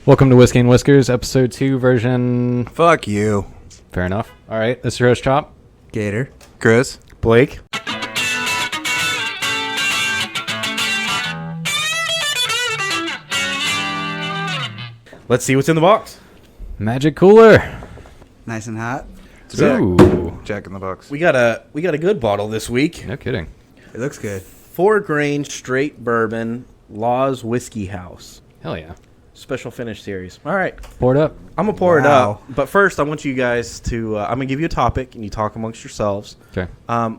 Welcome to Whiskey and Whiskers, episode 2, version... Fuck you. Fair enough. All right, this is your host, Chop. Gator. Chris. Blake. Let's see what's in the box. Magic Cooler. Nice and hot. It's Ooh. Jack in the Box. We got a good bottle this week. No kidding. It looks good. 4-grain straight bourbon, Law's Whiskey House. Hell yeah. Special finish series. All right. Pour it up. I'm going to pour it Wow. up. But first, I want you guys to... I'm going to give you a topic, and you talk amongst yourselves. Okay.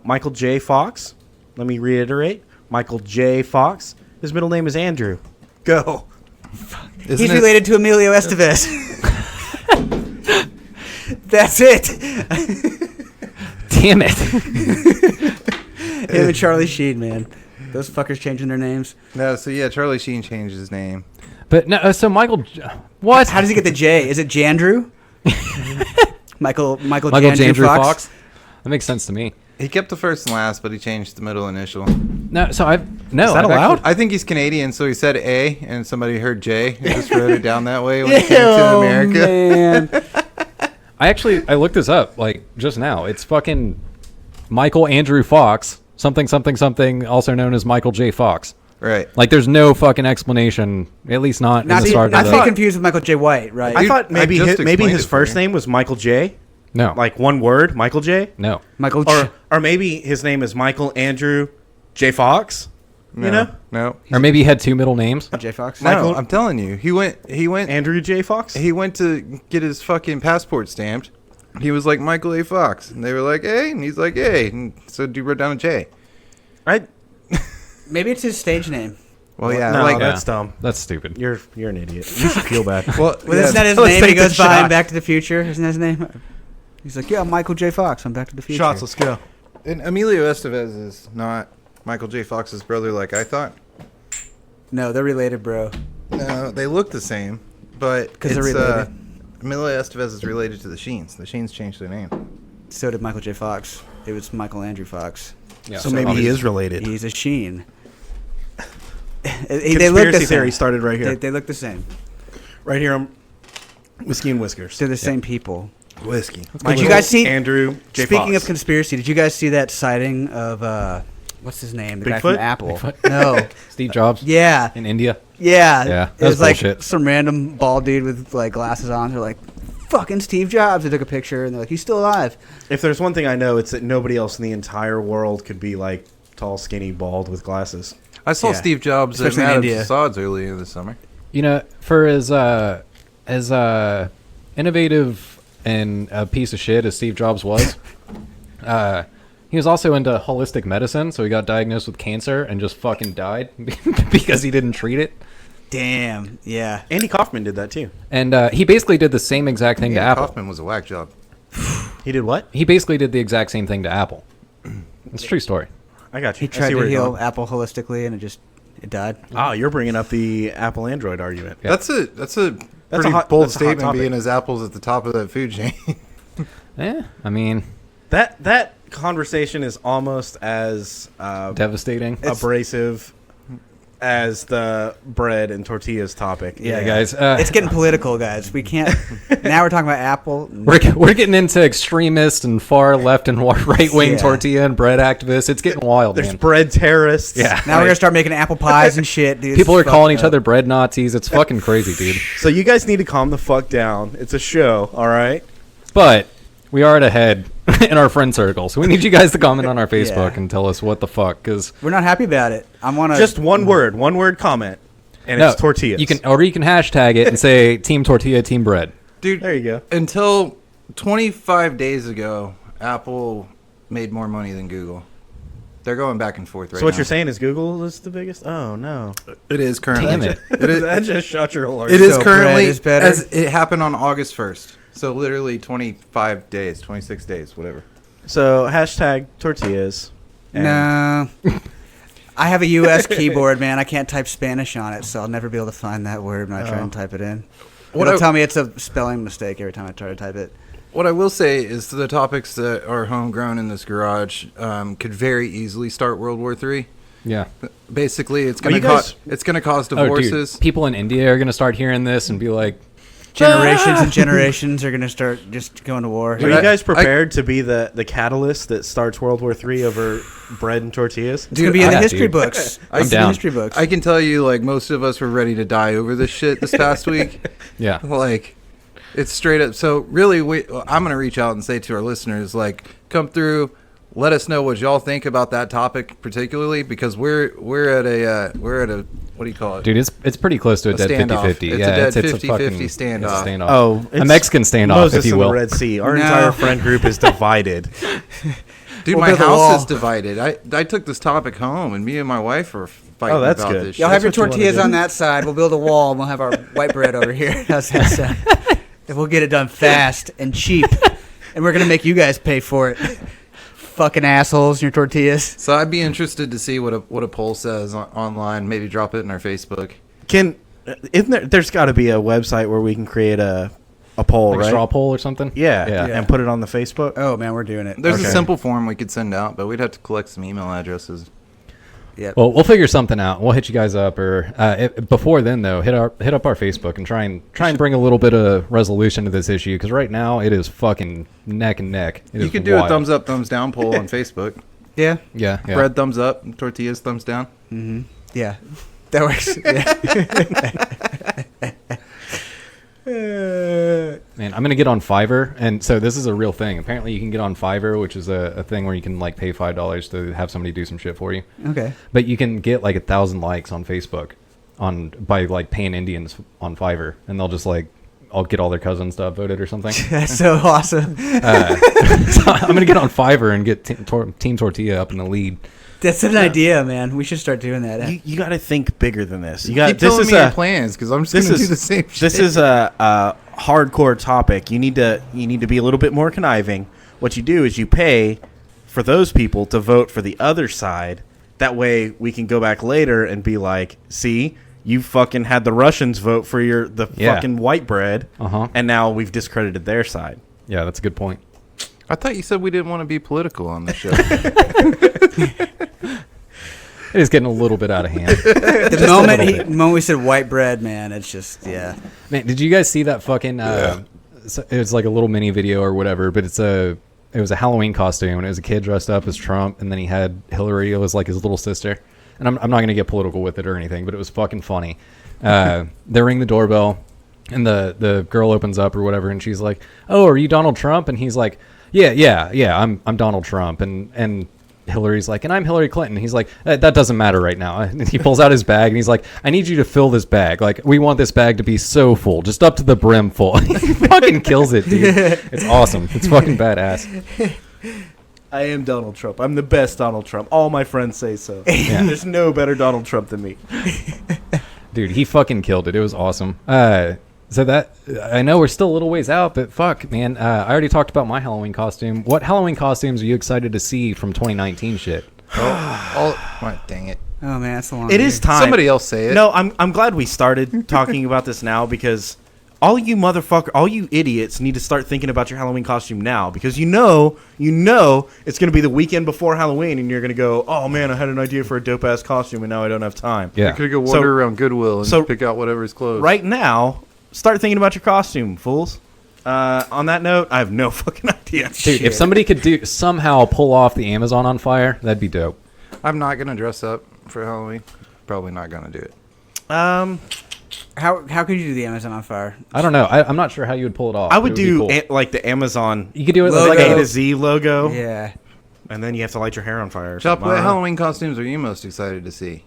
Michael J. Fox. Let me reiterate. Michael J. Fox. His middle name is Andrew. Go. He's related to Emilio Estevez. That's it. Damn it. Him and Charlie Sheen, man. Those fuckers changing their names. No, so yeah, Charlie Sheen changed his name. But no, so Michael... What? How does he get the J? Is it Jandrew? Michael Jandrew Fox? That makes sense to me. He kept the first and last, but he changed the middle initial. No, so I've... No. Is that I've allowed? I think he's Canadian, so he said A, and somebody heard J, and just wrote it down that way when he came to America. Man. I looked this up, like, just now. It's fucking Michael Andrew Fox, something, also known as Michael J. Fox. Right. Like, there's no fucking explanation, at least not in Not the to start of be the... confused with Michael J. White, right? I thought maybe I just his explained it for first you. name was Michael J. No. Like one word, Michael J. No. Michael Or maybe his name is Michael Andrew J. Fox. No, You know? No. Or maybe he had two middle names. J. Fox. Michael- No, I'm telling you. He went Andrew J. Fox? he went to get his fucking passport stamped. He was like Michael A. Fox. And they were like, A, and he's like, A. And so he wrote down a J. I, Maybe it's his stage name. Well, yeah. no, like, that's dumb. That's stupid. You're an idiot. You should feel bad. well, Well, yeah, isn't that his let's name? take He the goes by shot. in Back to the Future. Isn't that his name? He's like, yeah, I'm Michael J. Fox. I'm Back to the Future. Shots, let's go. and Emilio Estevez is not Michael J. Fox's brother like I thought. No, they're related, bro. No, they look the same, but 'Cause they're it's, related. Emilio Estevez is related to the Sheens. The Sheens changed their name. So did Michael J. Fox. It was Michael Andrew Fox. Yeah, So maybe he is related. He's a Sheen. Conspiracy theory started right here. They look the same. Right here on Whiskey and Whiskers. They're the same people. Whiskey. Did you guys see? Andrew J. Speaking Fox. of conspiracy, did you guys see that sighting of what's his name? The guy Bigfoot? from Apple. Bigfoot? No. Steve Jobs Yeah. in India. Yeah. Yeah, It that was was like bullshit. some random bald dude with like glasses on. They're like, fucking Steve Jobs. They took a picture and they're like, he's still alive. If there's one thing I know, it's that nobody else in the entire world could be like tall, skinny, bald with glasses. I saw Yeah. Steve Jobs at Especially in Madame India. Tussauds earlier this summer. You know, for as innovative and a piece of shit as Steve Jobs was, he was also into holistic medicine, so he got diagnosed with cancer and just fucking died because he didn't treat it. Damn. Yeah. Andy Kaufman did that too. And he basically did the same exact thing to Yeah, Apple. Kaufman was a whack job. He did what? He basically did the exact same thing to Apple. It's a true story. I got you. He I tried see to where you're heal going. Apple holistically and it died. Ah, you're bringing up the Apple Android argument. Yeah. That's a pretty hot- bold that's a hot statement, topic. being as Apple's at the top of that food chain. Yeah, I mean, That conversation is almost as devastating. abrasive as the bread and tortillas topic. Yeah, guys. It's getting political, guys. We can't. Now we're talking about Apple. We're getting into extremist and far left and right wing Yeah. tortilla and bread activists. It's getting wild, There's man. bread terrorists. Yeah. Now we're gonna start making apple pies and shit, dude. People are It's calling fucked each up. other bread Nazis. It's fucking crazy, dude. So you guys need to calm the fuck down. It's a show, all right? But we are at a head in our friend circle, so we need you guys to comment on our Facebook Yeah. and tell us what the fuck. Because We're not happy about it. I want to Just one word comment, and it's tortillas. you can hashtag it and say Team Tortilla, Team Bread. Dude, There you go. until 25 days ago, Apple made more money than Google. They're going back and forth right So what now. you're saying is Google is the biggest? Oh, no. It is currently. Damn it. It is, That just shot your whole it argument. is So currently. bread is better? As it happened on August 1st. So literally 25 days, 26 days, whatever. So hashtag tortillas. and- No. I have a U.S. keyboard, man. I can't type Spanish on it, so I'll never be able to find that word when I try and type it in. It'll tell me it's a spelling mistake every time I try to type it. What I will say is the topics that are homegrown in this garage could very easily start World War III. Yeah. Basically, it's Are you gonna guys- it's gonna cause Oh, divorces. dude. People in India are going to start hearing this and be like, Generations and generations are going to start just going to war. Are you guys prepared to be the catalyst that starts World War III over bread and tortillas? It's going to be in the Yeah, history dude. books. I'm It's in the down. history books. I can tell you, like, most of us were ready to die over this shit this past week. yeah. Like, it's straight up. So really, I'm gonna reach out and say to our listeners, like, come through, let us know what y'all think about that topic particularly, because we're at a what do you call it? Dude, it's pretty close to a A dead standoff. 50-50. It's a Yeah, dead it's a 50-50 fucking standoff. It's a standoff. Oh, a Mexican standoff, Moses if you in will. the Red Sea. Our No. entire friend group is divided. Dude, We'll my build a house wall. is divided. I took this topic home, and me and my wife are fighting Oh, that's about good. this shit. Y'all have your That's what you wanna tortillas do. on that side. We'll build a wall and we'll have our white bread over here. How's that sound? And we'll get it done fast and cheap. And we're going to make you guys pay for it. Fucking assholes, your tortillas. So I'd be interested to see what a poll says online. Maybe drop it in our Facebook. There's got to be a website where we can create a poll, Like right? a straw poll or something? Yeah, Yeah. and put it on the Facebook. Oh, man, we're doing it. There's Okay. a simple form we could send out, but we'd have to collect some email addresses. Yep. Well, we'll figure something out. We'll hit you guys up, or before then, though, hit up our Facebook and try and bring a little bit of resolution to this issue, because right now it is fucking neck and neck. It You is could do a wild. thumbs up, thumbs down poll on Facebook. Yeah. Yeah, yeah. Bread thumbs up, tortillas thumbs down. Yeah. That works. Yeah. Man, I'm gonna get on Fiverr, and so this is a real thing. Apparently, you can get on Fiverr, which is a thing where you can like pay $5 to have somebody do some shit for you. Okay. But you can get like 1,000 likes on Facebook by like paying Indians on Fiverr, and they'll just like I'll get all their cousins to upvote it or something. That's so awesome. So I'm gonna get on Fiverr and get Team Tortilla up in the lead. That's an idea, man. We should start doing that. You got to think bigger than this. You got Keep this telling is me your a plans, because I'm just this going to is do the same shit. this is a hardcore topic. You need to be a little bit more conniving. What you do is you pay for those people to vote for the other side. That way we can go back later and be like, see, you fucking had the Russians vote for the Yeah. fucking white bread, Uh-huh. and now we've discredited their side. Yeah, that's a good point. I thought you said we didn't want to be political on the show. It is getting a little bit out of hand. The moment we said white bread, man, it's just, yeah. Man, did you guys see that fucking? It was like a little mini video or whatever, but it was a Halloween costume, and it was a kid dressed up as Trump, and then he had Hillary. It was like his little sister, and I'm not gonna get political with it or anything, but it was fucking funny. They ring the doorbell, and the girl opens up or whatever, and she's like, "Oh, are you Donald Trump?" And he's like, "Yeah, I'm Donald Trump," and Hillary's like, and I'm Hillary Clinton. He's like, that doesn't matter right now. And he pulls out his bag and he's like, I need you to fill this bag. Like, we want this bag to be so full, just up to the brim full. He fucking kills it, dude. It's awesome. It's fucking badass. I am Donald Trump. I'm the best Donald Trump. All my friends say so. Yeah. There's no better Donald Trump than me. Dude, he fucking killed it. It was awesome. So that, I know we're still a little ways out, but fuck, man. I already talked about my Halloween costume. What Halloween costumes are you excited to see from 2019 shit? Dang it. Oh, man, that's a long It is time. Somebody else say it. No, I'm glad we started talking about this now, because all you idiots need to start thinking about your Halloween costume now, because you know it's going to be the weekend before Halloween, and you're going to go, oh man, I had an idea for a dope ass costume, and now I don't have time. Yeah. You could go wander around Goodwill and so- pick out whatever's closed. Right now, start thinking about your costume, fools. On that note, I have no fucking idea. Dude, if somebody could somehow pull off the Amazon on fire, that'd be dope. I'm not going to dress up for Halloween. Probably not going to do it. How could you do the Amazon on fire? I don't know. I'm not sure how you would pull it off. I but would it be do cool. like the Amazon You could do it Logo. like A a to Z logo, Yeah. and then you have to light your hair on fire. Or Chop, something. what Halloween costumes are you most excited to see?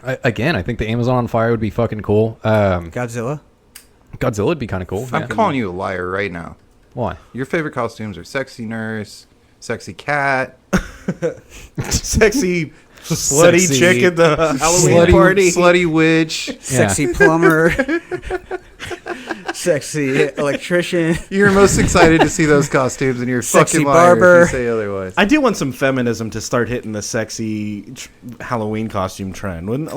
Again, I think the Amazon on fire would be fucking cool. Godzilla? Godzilla would be kind of cool. I'm yeah. calling you a liar right now. Why? Your favorite costumes are sexy nurse, sexy cat, Sexy, slutty Sexy- chick at the Halloween slutty- party. slutty witch. Sexy plumber. Sexy electrician. You're most excited to see those costumes, and you're a Sexy fucking liar barber. if you say otherwise. I do want some feminism to start hitting the sexy Halloween costume trend. Wouldn't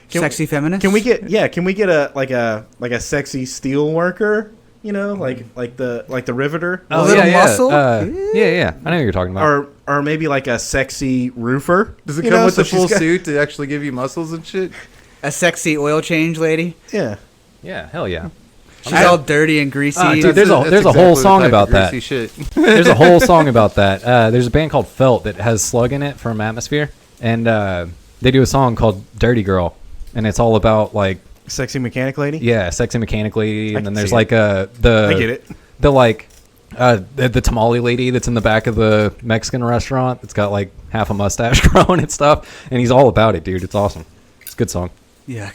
Sexy feminist? Can we get a sexy steel worker? You know, like the Riveter, A little muscle? Yeah. I know what you're talking about. or maybe like a sexy roofer. Does it You come know, with so the full she's got- suit to actually give you muscles and shit? A sexy oil change lady. Yeah. Yeah, hell yeah. She's all dirty and greasy. Dude, there's a That's whole exactly the song type of about that. greasy Shit. There's a whole song about that. There's a band called Felt that has Slug in it from Atmosphere, and they do a song called "Dirty Girl," and it's all about like Sexy mechanic lady. sexy mechanically, I and then can there's see like I get it. the tamale lady that's in the back of the Mexican restaurant that's got like half a mustache growing and stuff, and he's all about it, dude. It's awesome. It's a good song. Yuck.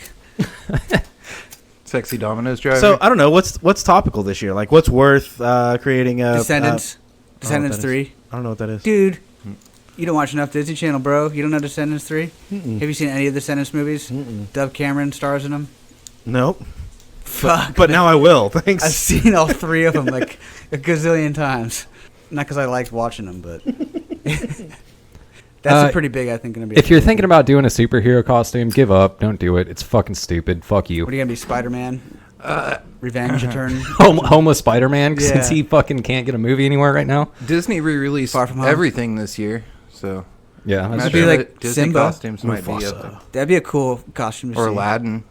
Sexy Domino's driver. So I don't know what's topical this year. Like what's worth creating a Descendants. I don't know what Descendants that 3. is. I don't know what that is. Dude, you don't watch enough Disney Channel, bro. You don't know Descendants 3? Mm-mm. Have you seen any of the Descendants movies? Mm-mm. Dove Cameron stars in them. Nope. Fuck. But now I will. Thanks. I've seen all 3 of them like a gazillion times. Not because I liked watching them, but that's a pretty big. I think going to be. If you're thinking about doing a superhero costume, give up. Don't do it. It's fucking stupid. Fuck you. what are you gonna be, Spider-Man? Revenge Return. Homeless Spider-Man, Yeah. since he fucking can't get a movie anywhere right now. Disney re-released Far From Home. everything this year. So Yeah, that's imagine be true. like what Disney Simba. costumes might be Mufasa. up there. That'd be a cool costume to Or see. Aladdin.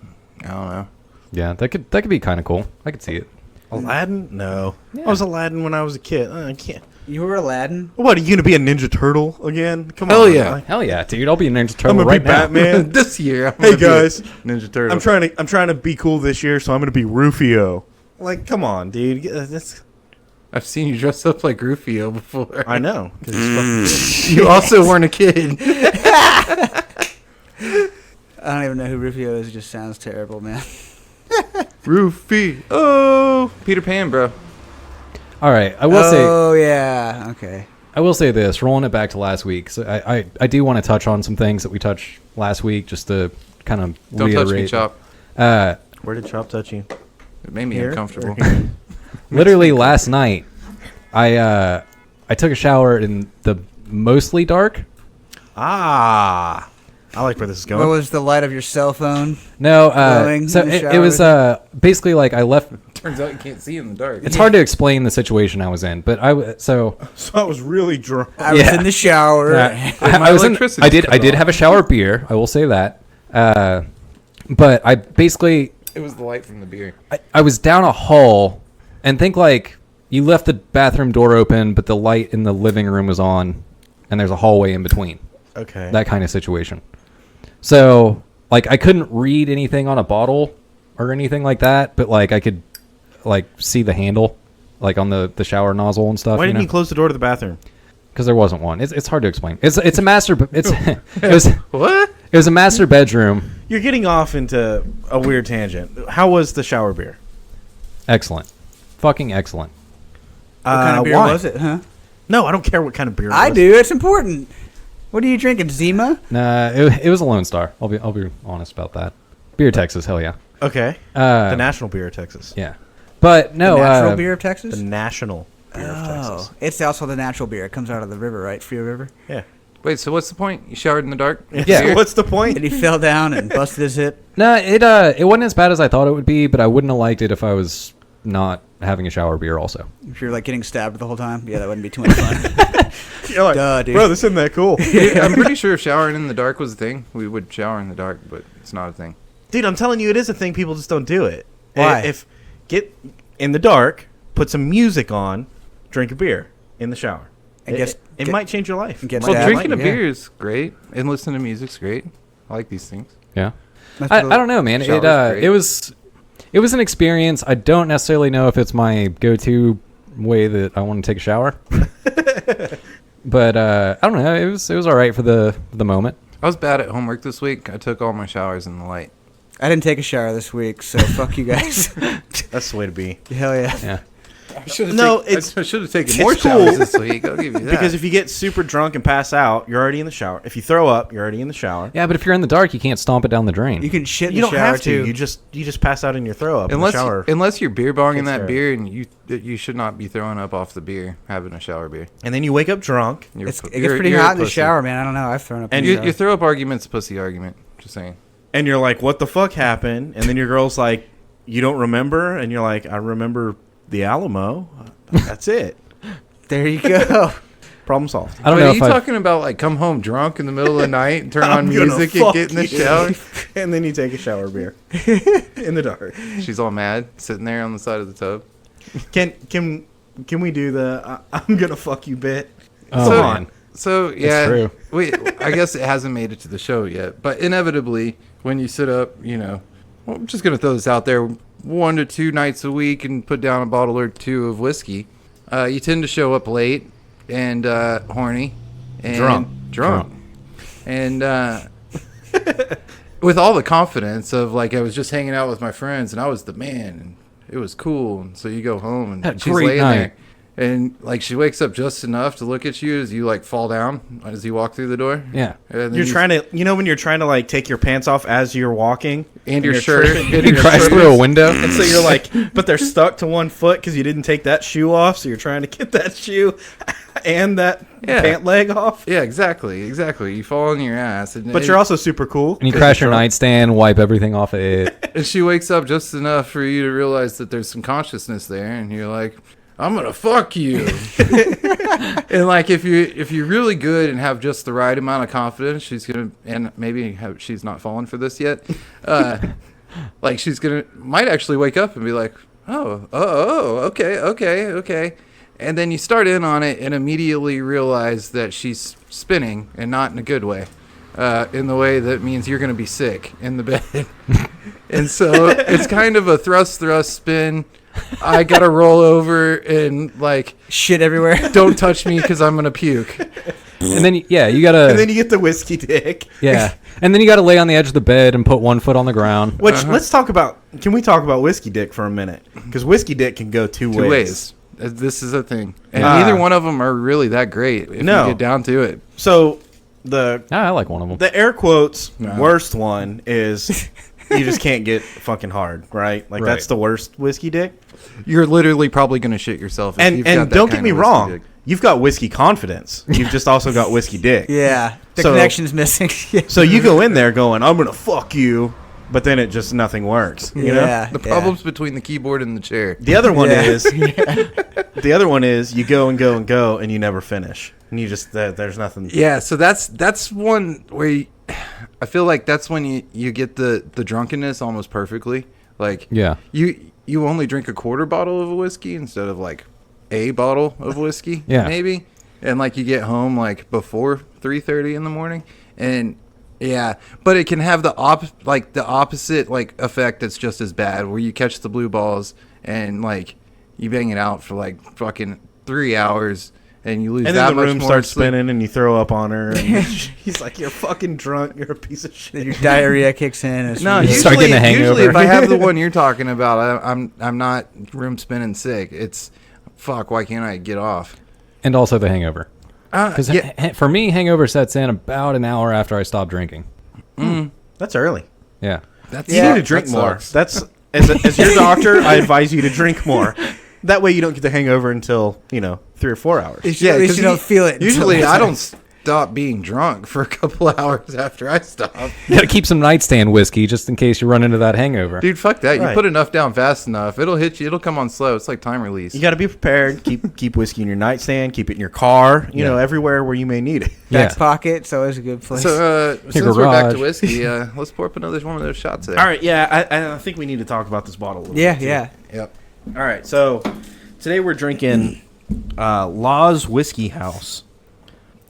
I don't know. Yeah, that could be kind of cool. I could see it. Aladdin? No. Yeah. I was Aladdin when I was a kid. I can't. You were Aladdin. What, are you gonna be a Ninja Turtle again? Come Hell on. yeah. Like, Hell yeah, dude! I'll be a Ninja Turtle I'm gonna right be now. Batman. This year. I'm Hey, gonna be guys. a Ninja Turtle. I'm trying to be cool this year, so I'm gonna be Rufio. Like, come on, dude. I've seen you dress up like Rufio before. I know. 'Cause it's fucking- You also weren't a kid. I don't even know who Rufio is. It just sounds terrible, man. Rufio. Oh, Peter Pan, bro. All right, I will say. Oh yeah. Okay. I will say this, rolling it back to last week. So I do want to touch on some things that we touched last week, just to kind of Don't touch me, reiterate. Chop. Where did Chop touch you? It made me Here? uncomfortable. Literally last night, I took a shower in the mostly dark. Ah, I like where this is What going. was the light of your cell phone? No, Glowing so in the it was shower. basically like I left. Turns out you can't see in the dark. It's hard to explain the situation I was in, but So I was really drunk. I was Yeah. in the shower. I was in. electricity I did cut off. have a shower beer. I will say that. But I basically It was the light from the beer. I was down a hall, and think like you left the bathroom door open, but the light in the living room was on, and there's a hallway in between. Okay. That kind of situation. So like I couldn't read anything on a bottle or anything like that, but like I could like see the handle, like on the shower nozzle and stuff. Why didn't you you close the door to the bathroom? Because there wasn't one. It's hard to explain. It's a master. It's it What? was a master bedroom. You're getting off into a weird tangent. How was the shower beer? Excellent, fucking excellent. What kind of beer why? was it, huh? No, I don't care what kind of beer. It I was. do. It's important. What are you drinking, Zima? Nah, it was a Lone Star. I'll be honest about that. Beer Texas, hell yeah. Okay. Uh, The national beer of Texas. yeah, but no. the natural beer of Texas? The national beer of Texas. It's also the natural beer. It comes out of the river, right? Frio River. Yeah. Wait, so what's the point? You showered in the dark? Yeah. So what's the point? And he fell down and busted his hip. No, it wasn't as bad as I thought it would be, but I wouldn't have liked it if I was not having a shower beer also. If you're like getting stabbed the whole time, yeah, that wouldn't be too much fun. You're like, Duh, dude. bro, this isn't that cool. Dude, I'm pretty sure if showering in the dark was a thing, we would shower in the dark, but it's not a thing. Dude, I'm telling you, it is a thing. People just don't do it. Why? If get in the dark, put some music on, drink a beer in the shower. And It get- might change your life. and get Well, Yeah, drinking a yeah. beer is great, and listening to music's great. I like these things. Yeah, That's I what- don't know, man. Shower's great. It was an experience. I don't necessarily know if it's my go-to way that I want to take a shower, but I don't know. It was all right for the moment. I was bad at homework this week. I took all my showers in the light. I didn't take a shower this week, so fuck you guys. That's the way to be. Hell yeah. Yeah. I should have No, I should have taken it's more cool. showers this week. I'll give you that. Because if you get super drunk and pass out, you're already in the shower. If you throw up, you're already in the shower. Yeah, but if you're in the dark, you can't stomp it down the drain. You can shit in You the don't shower have to. too. You just pass out in your throw up in the shower. unless you're beer bonging Takes care that of beer, and you should not be throwing up off the beer having a shower beer. And then you wake up drunk. You're, It gets pretty hot in the shower, man. I don't know. I've thrown up. And in the Your, shower. your throw up argument's a pussy argument. Just saying. And you're like, what the fuck happened? And then your girl's like, you don't remember? And you're like, I remember the Alamo. That's it. There you go. Problem solved. I don't Wait, know are if you I. talking about like come home drunk in the middle of the night and turn on I'm gonna music and fuck get in the you. shower? And then you take a shower beer in the dark. She's all mad, sitting there on the side of the tub. Can we do the I'm gonna fuck you bit? Oh, So- man. So yeah, true. I guess it hasn't made it to the show yet, but inevitably, when you sit up, well, I'm just gonna throw this out there: 1 to 2 nights a week and put down a bottle or two of whiskey. You tend to show up late and horny and drunk. And with all the confidence of like I was just hanging out with my friends and I was the man and it was cool. And so you go home and Had a she's great laying night. there. And like she wakes up just enough to look at you as you like fall down as you walk through the door. Yeah. And then You're trying to, when you're trying to like take your pants off as you're walking, and your you're shirt. tripping, and He your crashed shirt through a is- window. and so you're like, but they're stuck to one foot because you didn't take that shoe off. So you're trying to get that shoe and that Yeah. pant leg off. Yeah, exactly. You fall on your ass. And But you're also super cool. And you 'cause crash you're your drunk. nightstand, wipe everything off of it. And she wakes up just enough for you to realize that there's some consciousness there, and you're like, "I'm gonna fuck you." And like if you're really good and have just the right amount of confidence, she's gonna, and maybe she's not fallen for this yet. Like she's gonna might actually wake up and be like, okay. And then you start in on it and immediately realize that she's spinning and not in a good way. In the way that means you're going to be sick in the bed. And so it's kind of a thrust, spin. I got to roll over and, like, Shit everywhere. don't touch me because I'm going to puke. And then, you gotta. And then you get the whiskey dick. Yeah. And then you gotta lay on the edge of the bed and put one foot on the ground. Which, let's talk about, can we talk about whiskey dick for a minute? Because whiskey dick can go two Two ways. ways. This is a thing. And Ah. neither one of them are really that great if No. you get down to it. So the I like one of them. the air quotes No. worst one is you just can't get fucking hard, right? Like Right. that's the worst whiskey dick. You're literally probably going to shit yourself if And you've got that don't get kind me of whiskey wrong, dick. you've got whiskey confidence. You've just also got whiskey dick. Yeah. The So- connection's missing. Yeah. So you go in there going, I'm gonna fuck you, but then it just nothing works. You know? Yeah. The problem's between the keyboard and the chair. The other one Yeah. is the other one is you go and go and go and you never finish. And you just there's nothing. Yeah, so that's one where I feel like that's when you get the drunkenness almost perfectly. Like Yeah. you only drink a quarter bottle of a whiskey instead of like a bottle of whiskey, Yeah. maybe. And like you get home like before 3:30 in the morning, and yeah, but it can have the opposite like effect that's just as bad, where you catch the blue balls and like you bang it out for like fucking 3 hours. And you lose And that then the much room more starts sleep. spinning and you throw up on her. And he's like, "You're fucking drunk. You're a piece of Then shit." your diarrhea kicks in. And it's No, really- You start getting a hangover. Usually, if I have the one you're talking about, I'm not room spinning sick. It's fuck. Why can't I get off? And also the hangover. Because Yeah. for me, hangover sets in about an hour after I stop drinking. That's early. Yeah. That's You need to drink that more. sucks. That's as your doctor, I advise you to drink more. That way you don't get the hangover until 3 or 4 hours. Yeah, at least 'cause you don't feel it. until Usually, it's I like- don't stop being drunk for a couple hours after I stop. You got to keep some nightstand whiskey just in case you run into that hangover. Dude, fuck that. You Right. put enough down fast enough, it'll hit you. It'll come on slow. It's like time release. You got to be prepared. Keep whiskey in your nightstand. Keep it in your car. You know, everywhere where you may need it. Back Yeah. pocket. It's always a good place. So, since we're back to garage. whiskey, let's pour up another one of those shots there. All right, yeah, I think we need to talk about this bottle a little yeah, bit. too. yeah. Yep. All right, so today we're drinking Law's Whiskey House.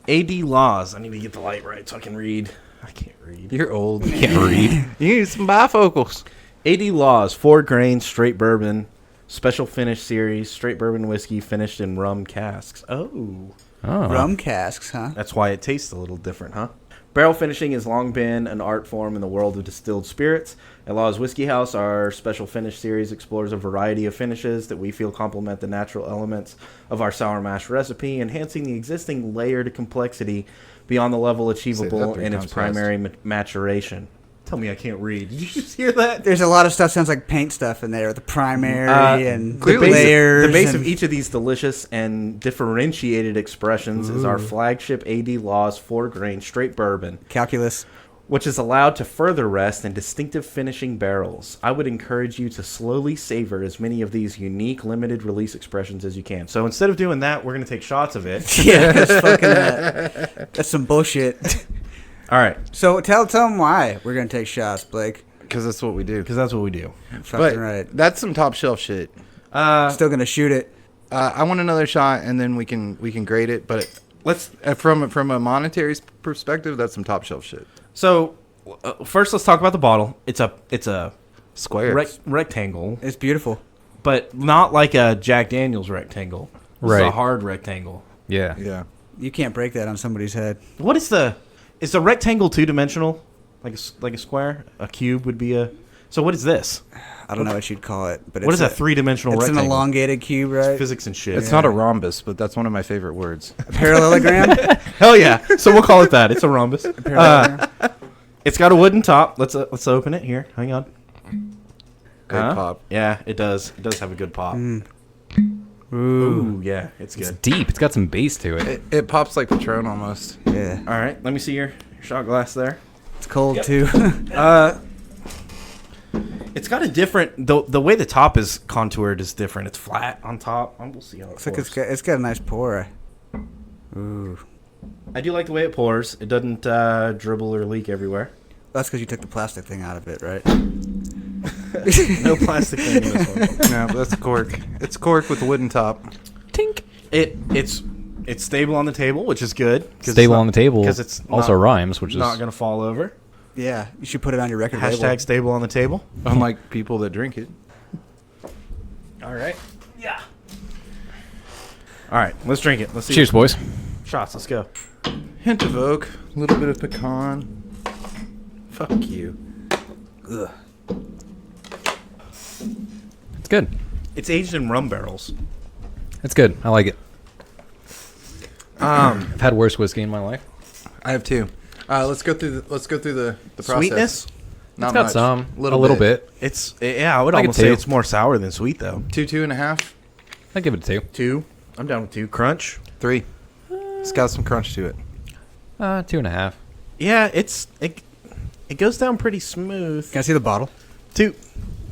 A.D. Laws. I need to get the light right so I can read. I can't read. You're old. You Can't read. need some bifocals. A.D. Laws, 4 grain straight bourbon, special finish series, straight bourbon whiskey finished in rum casks. Oh. Oh. Rum casks, huh? That's why it tastes a little different, huh? Barrel finishing has long been an art form in the world of distilled spirits. At Law's Whiskey House, our special finish series explores a variety of finishes that we feel complement the natural elements of our sour mash recipe, enhancing the existing layered complexity beyond the level achievable three in its times primary maturation. Tell me I can't read. Did you just hear that? There's a lot of stuff sounds like paint stuff in there. The primary and clearly- layers. The base of and- each of these delicious and differentiated expressions is our flagship A.D. Laws 4 grain straight bourbon. calculus. which is allowed to further rest in distinctive finishing barrels. I would encourage you to slowly savor as many of these unique limited release expressions as you can. So instead of doing that, we're going to take shots of it. Yeah, that's some bullshit. All right, So tell them why we're gonna take shots, Blake. Because that's what we do. because that's what we do. Fucking But right. that's some top shelf shit. Still gonna shoot it. I want another shot, and then we can grade it. But Let's from a monetary perspective, that's some top shelf shit. so first let's talk about the bottle. It's a Square. rectangle, It's beautiful. but not like a Jack Daniel's rectangle. It's a Right. hard rectangle. Yeah. Yeah. You can't break that on somebody's head. What is the rectangle two-dimensional? Like a square? A cube would be a. So what is this? I don't know what you'd call it, but What is it's a three-dimensional It's rectangle? an elongated cube, right? Physics and shit. It's not a rhombus, but that's one of my favorite words. Parallelogram. Hell yeah! So we'll call it that. It's a rhombus. Parallelogram. It's got a wooden top. Let's open it here. Hang on. Great Huh? pop. Yeah, it does. It does have a good pop. Ooh. Ooh, yeah, it's It's good. deep. It's got some bass to it. It pops like Patron almost. Yeah. All right, let me see your shot glass there. It's cold too. It's got a different the way the top is contoured is different. It's flat on top. We'll see how it Looks like pours. it's got a nice pour. Ooh. I do like the way it pours. It doesn't dribble or leak everywhere. That's because you took the plastic thing out of it, right? No plastic thing in this one. No, that's cork. It's cork with a wooden top. Tink. It's stable on the table, which is good. Stable on the table. because it's also not, rhymes, which is not gonna fall over. Yeah, you should put it on your record Hashtag label. stable on the table. Unlike people that drink it. All right. Yeah. All right, let's drink it. Let's see. cheers, boys. Shots. Let's go. Hint of oak, a little bit of pecan. Fuck you. Ugh. It's good. It's aged in rum barrels. It's good. I like it. Um, I've had worse whiskey in my life. I have two. Let's go through the process. Sweetness. Not It's got much. some. A little bit. It's I would I could almost say two. it's more sour than sweet though. 2.5, I give it a 2. 2. I'm down with 2. Crunch. 3. It's got some crunch to it. 2.5. Yeah, it goes down pretty smooth. Can I see the bottle? 2,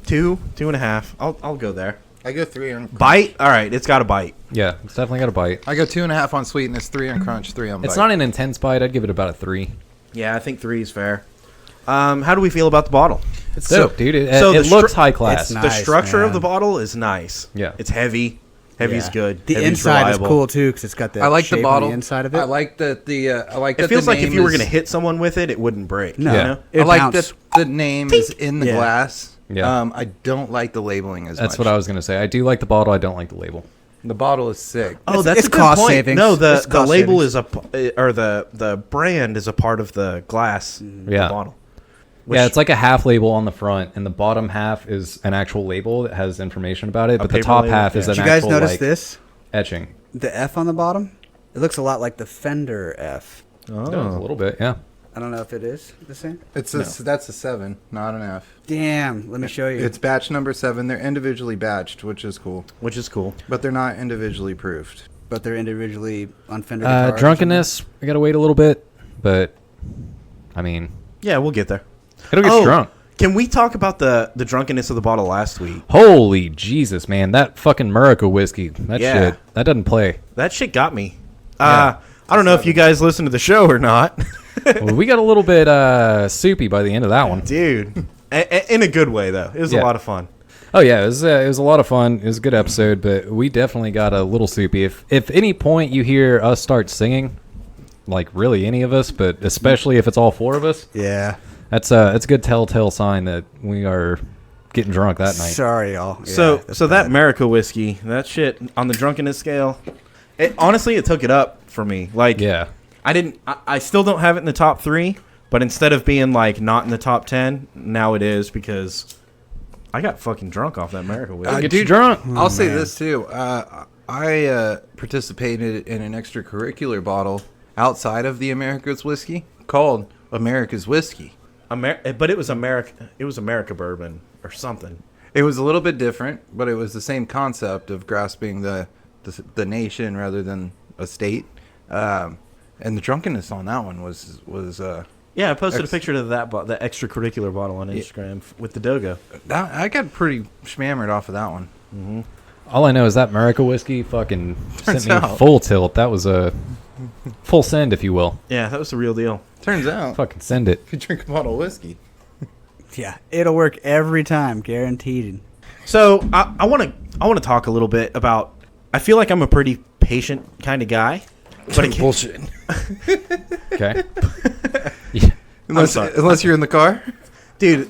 2.5. I'll go there. I go 3 on Bite. All right, it's got a bite. Yeah, it's definitely got a bite. I go 2.5 on sweetness, 3 on crunch, 3 on bite. It's not an intense bite. I'd give it about a 3. Yeah, I think 3 is fair. How do we feel about the bottle? It's So- dope, dude. It, so it the looks stru- high class. It's The Nice, structure of man. the bottle is nice. Yeah. It's heavy. Heavy's Yeah. good. The Heavy's inside reliable. is cool too because it's got that. I like shape the bottle. on the inside of it. I like that the I like that It feels the like if name you were is- going to hit someone with it, it wouldn't break. No. you Yeah. know? It I like bounced. that the name is in the Yeah. glass. Yeah. I don't like the labeling as That's much. what I was gonna say. I do like the bottle. I don't like the label. The bottle is sick. Oh, It's- that's it's a good cost point. savings. No, the It's cost label savings. is or the brand is a part of the glass. of Yeah. the bottle. Yeah, it's like a half label on the front, and the bottom half is an actual label that has information about it. But the paper top label, half is yeah. an Did you guys actual notice like this? etching. The F on the bottom. It looks a lot like the Fender F. It does a little bit, yeah. I don't know if it is the same. It's No. that's a 7, not an F. Damn. Let me show you. It's batch number 7. They're individually batched, which is cool, which is cool. but they're not individually proofed. but they're individually on Fender guitars or Drunkenness, we gotta wait a little bit, but I mean, Yeah, we'll get there. it'll get drunk. Can we talk about the drunkenness of the bottle last week? Holy Jesus, man! That fucking Murica whiskey, that Yeah. shit, that doesn't play. That shit got me. Yeah. I don't know if you guys listen to the show or not, Well, we got a little bit soupy by the end of that one. dude. In a good way, though. It was a Yeah. lot of fun. Oh yeah, it was a lot of fun. It was a good episode, but we definitely got a little soupy. If any point you hear us start singing, like really any of us, but especially if it's all 4 of us, Yeah. that's a good telltale sign that we are getting drunk that night. Sorry, y'all. So Yeah, that's that bad. America whiskey, that shit on the drunkenness scale, honestly, it took it up for me. Like, Yeah, I still don't have it in the top 3, but instead of being like not in the top 10, now it is because I got fucking drunk off that America whiskey. get you drunk. I'll say man. this too. I participated in an extracurricular bottle outside of the America's whiskey called America's Whiskey. But it was America. It was America bourbon or something. It was a little bit different, but it was the same concept of grasping the nation rather than a state. And the drunkenness on that one was Yeah, I posted a picture of that the extracurricular bottle on Instagram with the Dogo. I got pretty schmammered off of that one. Mm-hmm. All I know is that America whiskey fucking sent me out. full tilt. That was a full send, if you will. Yeah, that was the real deal. Turns out, Fucking send it. if you drink a bottle of whiskey. Yeah, it'll work every time, guaranteed. So I want to talk a little bit about. I feel like I'm a pretty patient kind of guy, but it Bullshit. Okay. Yeah. Unless you're in the car. dude,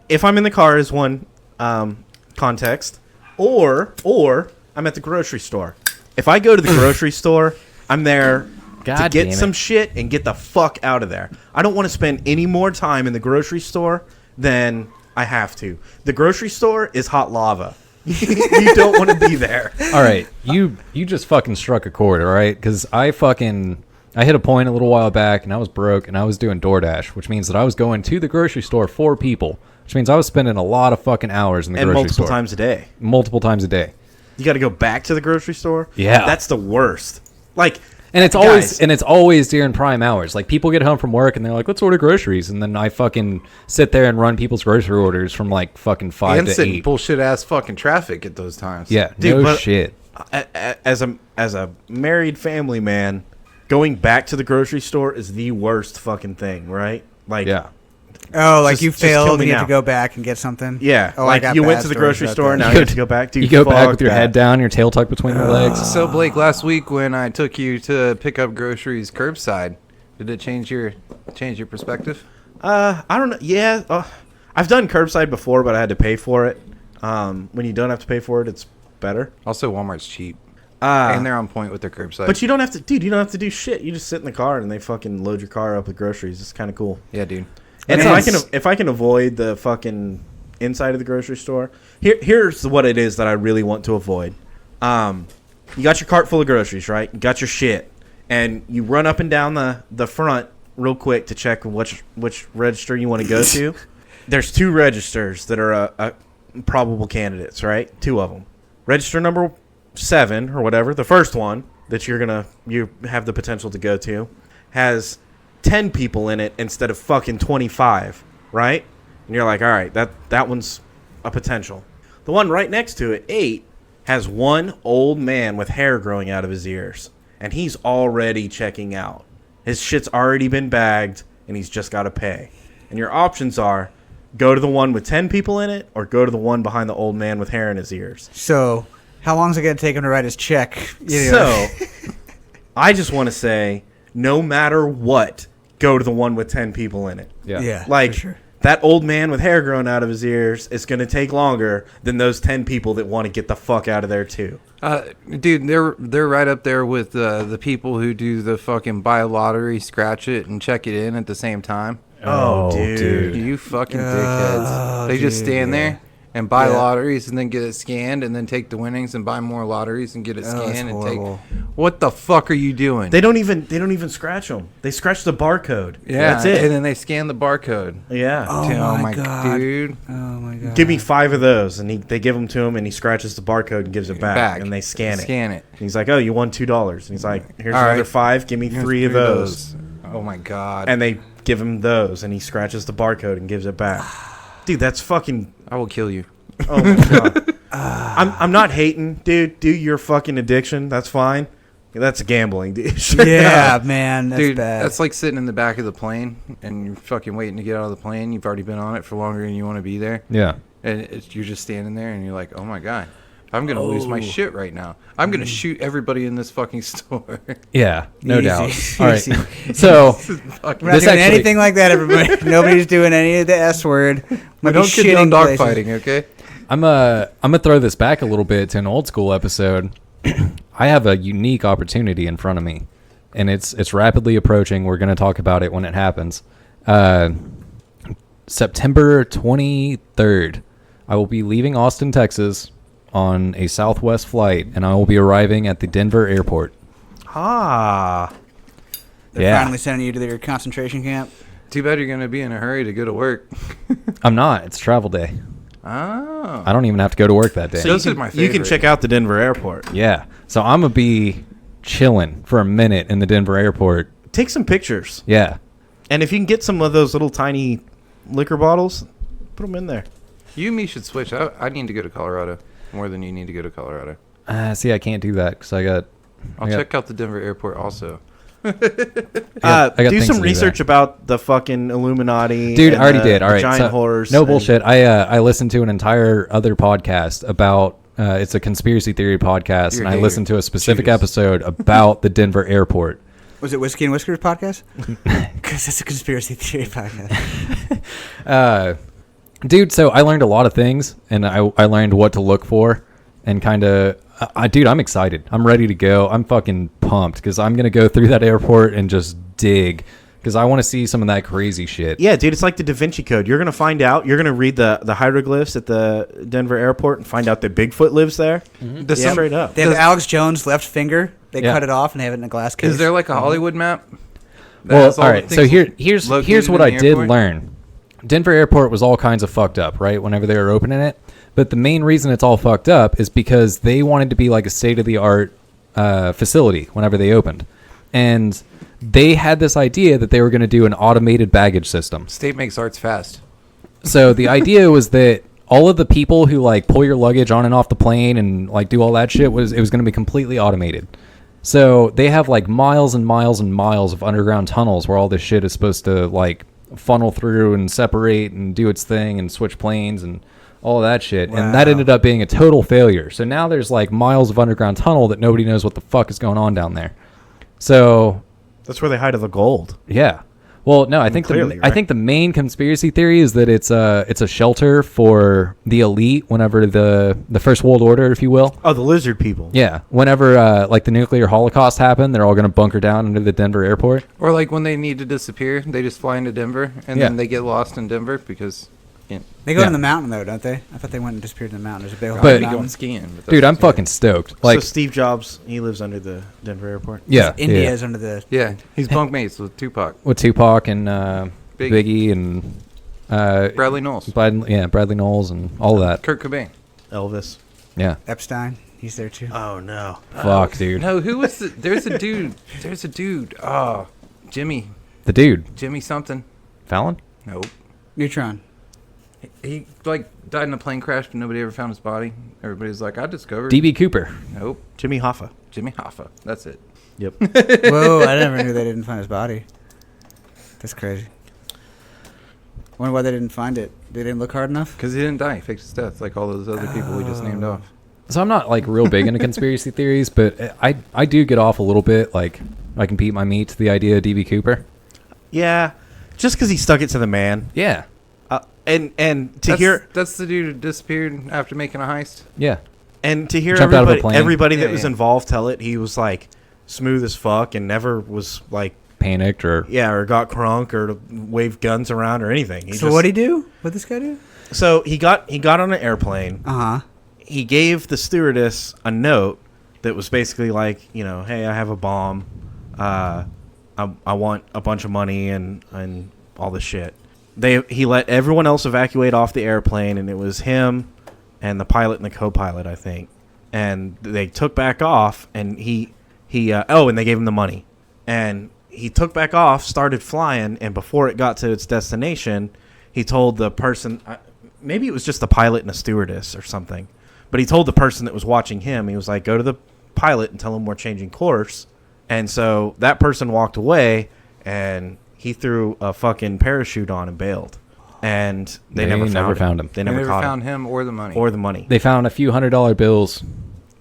if I'm in the car is one context, or I'm at the grocery store. If I go to the grocery store, I'm there to God get damn some it. shit and get the fuck out of there. I don't want to spend any more time in the grocery store than I have to. The grocery store is hot lava. You don't want to be there. All right, you just fucking struck a chord, all right? Because I hit a point a little while back, and I was broke, and I was doing DoorDash, which means that I was going to the grocery store for people, which means I was spending a lot of fucking hours in the And grocery multiple store. times a day. Multiple times a day. You got to go back to the grocery store? Yeah. That's the worst. Like, And it's guys, always during prime hours. Like, people get home from work, and they're like, let's order groceries. And then I fucking sit there and run people's grocery orders from, like, fucking 5 And to sit in 8. bullshit ass fucking traffic at those times. Yeah, Dude, no but- shit. as a married family man, going back to the grocery store is the worst fucking thing, right? Like, Yeah. Oh, like Just- you just kill failed me and you now. have to go back and get something? yeah. Oh, I like got you went bad to the stories grocery about store, that. now you have to go back. Dude, You go back fuck with your that. head down, your tail tucked between your legs. So Blake, last week when I took you to pick up groceries curbside, did it change your perspective? I don't know. Yeah, I've done curbside before, but I had to pay for it. When you don't have to pay for it, it's better. Also, Walmart's cheap. And they're on point with their curbside. But you don't have to, dude. You don't have to do shit. You just sit in the car and they fucking load your car up with groceries. It's kind of cool. yeah, dude. And Man, if I can avoid the fucking inside of the grocery store, here's what it is that I really want to avoid. You got your cart full of groceries, right? You got your shit, and you run up and down the front real quick to check which register you want to go to. There's 2 registers that are probable candidates, right? 2 of them. Register number 7 or whatever, the first one that you have the potential to go to, has 10 people in it instead of fucking 25, right? And you're like, all right, that one's a potential. The one right next to it, 8, has one old man with hair growing out of his ears, and he's already checking out. His shit's already been bagged, and he's just got to pay. And your options are go to the one with 10 people in it, or go to the one behind the old man with hair in his ears. So, how long is it going to take him to write his check? So, I just want to say, no matter what, go to the one with 10 people in it. Yeah. Yeah, Like, for sure. that old man with hair growing out of his ears is going to take longer than those 10 people that want to get the fuck out of there, too. Dude, they're right up there with the people who do the fucking buy a lottery, scratch it, and check it in at the same time. Oh, dude. You fucking dickheads. They just dude, stand yeah. there and buy Yeah. lotteries and then get it scanned and then take the winnings and buy more lotteries and get it Oh, it's scanned and horrible. take. What the fuck are you doing? They don't even scratch them. They scratch the barcode. yeah, That's it. And then they scan the barcode. Yeah. Oh my God. dude. Oh my god. Give me 5 of those, and they give them to him, and he scratches the barcode and gives it back, and they scan it. Scan it. And he's like, "Oh, you won $2," and he's like, "Here's All another right. 5. Give me 3 of those." Oh my god. And they give him those, and he scratches the barcode and gives it back. Dude, that's fucking. I will kill you. Oh my god. I'm not hating, dude. Do your fucking addiction. That's fine. That's gambling, dude. Yeah, man, that's Dude, bad. that's like sitting in the back of the plane and you're fucking waiting to get out of the plane. You've already been on it for longer than you want to be there. Yeah. And you're just standing there and you're like, oh my god, I'm going to lose my shit right now. I'm going to shoot everybody in this fucking store. Yeah, no Easy. doubt. All right. Easy. So, Fucking- We're not this doing actually- anything like that, everybody. Nobody's doing any of the S word. we Might be don't condone shitting places. dogfighting, okay? I'm gonna throw this back a little bit to an old school episode. I have a unique opportunity in front of me, and it's rapidly approaching. We're gonna talk about it when it happens. September 23rd, I will be leaving Austin, Texas, on a Southwest flight, and I will be arriving at the Denver airport. Ah. They're Yeah. finally sending you to their concentration camp. Too bad you're going to be in a hurry to go to work. I'm not. It's travel day. Oh. I don't even have to go to work that day. So Those you are my can, you can favorite. check out the Denver airport. Yeah. So I'm gonna be chilling for a minute in the Denver airport. Take some pictures. Yeah. And if you can get some of those little tiny liquor bottles, put them in there. You and me should switch. I need to go to Colorado more than you need to go to Colorado. See, I can't do that because I'll check out the Denver airport also. I got Do things some to do research about the fucking Illuminati. Dude, I and already the did. All right, giant so, horse. no and- bullshit. I listened to an entire other podcast about. It's a conspiracy theory podcast, You're and a I hater. listened to a specific Cheers. episode about the Denver airport. Was it Whiskey and Whiskers podcast? Because it's a conspiracy theory podcast. Dude, so I learned a lot of things, and I learned what to look for, and kind of, dude, I'm excited. I'm ready to go. I'm fucking pumped because I'm gonna go through that airport and just dig because I want to see some of that crazy shit. Yeah, dude, it's like the Da Vinci Code. You're going to find out. You're going to read the hieroglyphs at the Denver airport and find out that Bigfoot lives there. Does Yeah, some- straight up. They have Alex Jones' left finger. They Yeah. cut it off and have it in a glass case. Is there like a Hollywood map? that Well, has all the right. So things here's located what in I the did airport? learn. Denver airport was all kinds of fucked up, right? Whenever they were opening it, but the main reason it's all fucked up is because they wanted to be like a state of the art facility whenever they opened, and they had this idea that they were going to do an automated baggage system. State makes arts fast. So the idea was that all of the people who like pull your luggage on and off the plane and like do all that shit was going to be completely automated. So they have like miles and miles and miles of underground tunnels where all this shit is supposed to like funnel through and separate and do its thing and switch planes and all of that shit. And that Wow. ended up being a total failure. So now there's like miles of underground tunnel that nobody knows what the fuck is going on down there. So That's where they hide the gold. yeah. Well, no, I think clearly, I right? think the main conspiracy theory is that it's a shelter for the elite whenever the First World Order, if you will. Oh, the lizard people. Yeah, whenever like the nuclear holocaust happened, they're all going to bunker down under the Denver airport. Or like when they need to disappear, they just fly into Denver and Yeah. then they get lost in Denver because They go Yeah. in the mountain though, don't they? I thought they went and disappeared in the mountain. There's a big hole But- in be the going mountain. skiing. but that's Dude, I'm just- fucking stoked. Like, so Steve Jobs, he lives under the Denver airport. yeah, India yeah. is under the. Yeah, he's bunk mates with Tupac, With Tupac and Biggie. Biggie and Bradley Knowles, Bradley Knowles and all of that. Kurt Cobain. Elvis. Yeah, Epstein. He's there too. Oh no. fuck, dude. No, who was the? There's a dude. There's a dude. Oh, Jimmy The dude, something. Fallon. Nope. Neutron. He like died in a plane crash, but nobody ever found his body. Everybody's like, I discovered. DB Cooper. Nope. Jimmy Hoffa. Jimmy Hoffa. That's it. Yep. Whoa! I never knew they didn't find his body. That's crazy. Wonder why they didn't find it. They didn't look hard enough. Because he didn't die. He faked his death like all those other people we just named off. So I'm not like real big into conspiracy theories, but I do get off a little bit. Like I can beat my meat to the idea of DB Cooper. Yeah. Just because he stuck it to the man. Yeah, And to hear That's the dude who disappeared after making a heist. yeah. Jumped out of a plane. everybody that Yeah, was yeah. involved tell it, he was like smooth as fuck and never was like Panicked or or got crunk or waved guns around or anything. So what'd he do? What'd this guy do? So he got on an airplane. Uh huh. He gave the stewardess a note that was basically like, hey, I have a bomb. I want a bunch of money and all this shit. He let everyone else evacuate off the airplane, and it was him and the pilot and the co-pilot, I think. And they took back off, and and they gave him the money. And he took back off, started flying, and before it got to its destination, he told the person, maybe it was just the pilot and a stewardess or something, but he told the person that was watching him, he was like, go to the pilot and tell him we're changing course. And so that person walked away, and he threw a fucking parachute on and bailed. And they never found him. They They never never caught found him. him or the money. Or the money. they found a few $100 bills,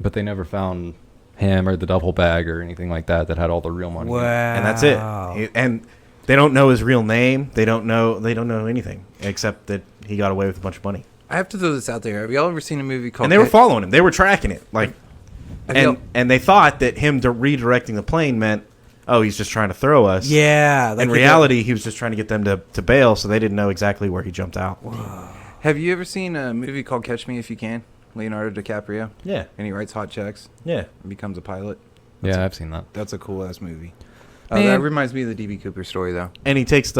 but they never found him or the duffel bag or anything like that had all the real money. in it. And that's it. And they don't know his real name. They don't know anything except that he got away with a bunch of money. I have to throw this out there. Have y'all ever seen a movie called? And they were following him. They were tracking it. Have y'all- And they thought that him redirecting the plane meant, oh, he's just trying to throw us. Yeah. In reality, he was just trying to get them to bail, so they didn't know exactly where he jumped out. Have you ever seen a movie called Catch Me If You Can? Leonardo DiCaprio. Yeah. And he writes hot checks Yeah. and becomes a pilot. Yeah, I've seen that. That's a cool ass movie. Man. That reminds me of the DB Cooper story though. And he takes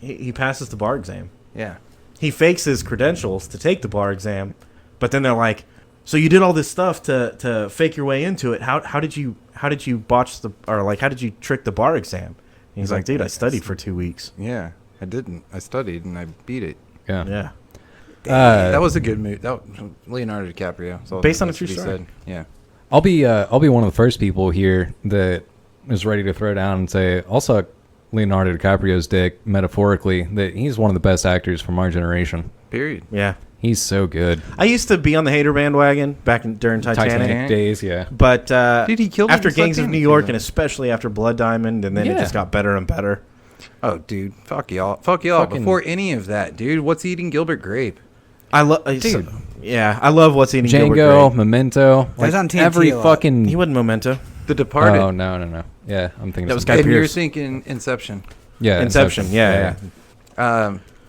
he passes the bar exam. Yeah. He fakes his credentials to take the bar exam, but then they're like, so you did all this stuff to fake your way into it. How did you botch how did you trick the bar exam? And He's like, dude, I studied for 2 weeks. Yeah, I didn't. I studied and I beat it. Yeah. Yeah. That was a good movie. That Leonardo DiCaprio. So Based on a true story. said. Yeah. I'll be one of the first people here that is ready to throw down and say I'll suck Leonardo DiCaprio's dick metaphorically. That he's one of the best actors from our generation. Period. Yeah. He's so good. I used to be on the hater bandwagon during Titanic. Days, yeah. But Dude, he killed after him in Gangs of Titanic, New York, yeah. and especially after Blood Diamond, and then it Yeah. just got better and better. Oh, dude, fuck y'all. Fuck y'all. Fucking- Before any of that, dude, what's eating Gilbert Grape? I love, Dude. yeah, I love What's Eating Gilbert Django, Grape. Memento. was on TNT every a lot. fucking. He wasn't Memento. The Departed. Oh no. Yeah, I'm thinking That was something- Guy and you're Pearce. thinking Inception. Yeah, Inception. Yeah.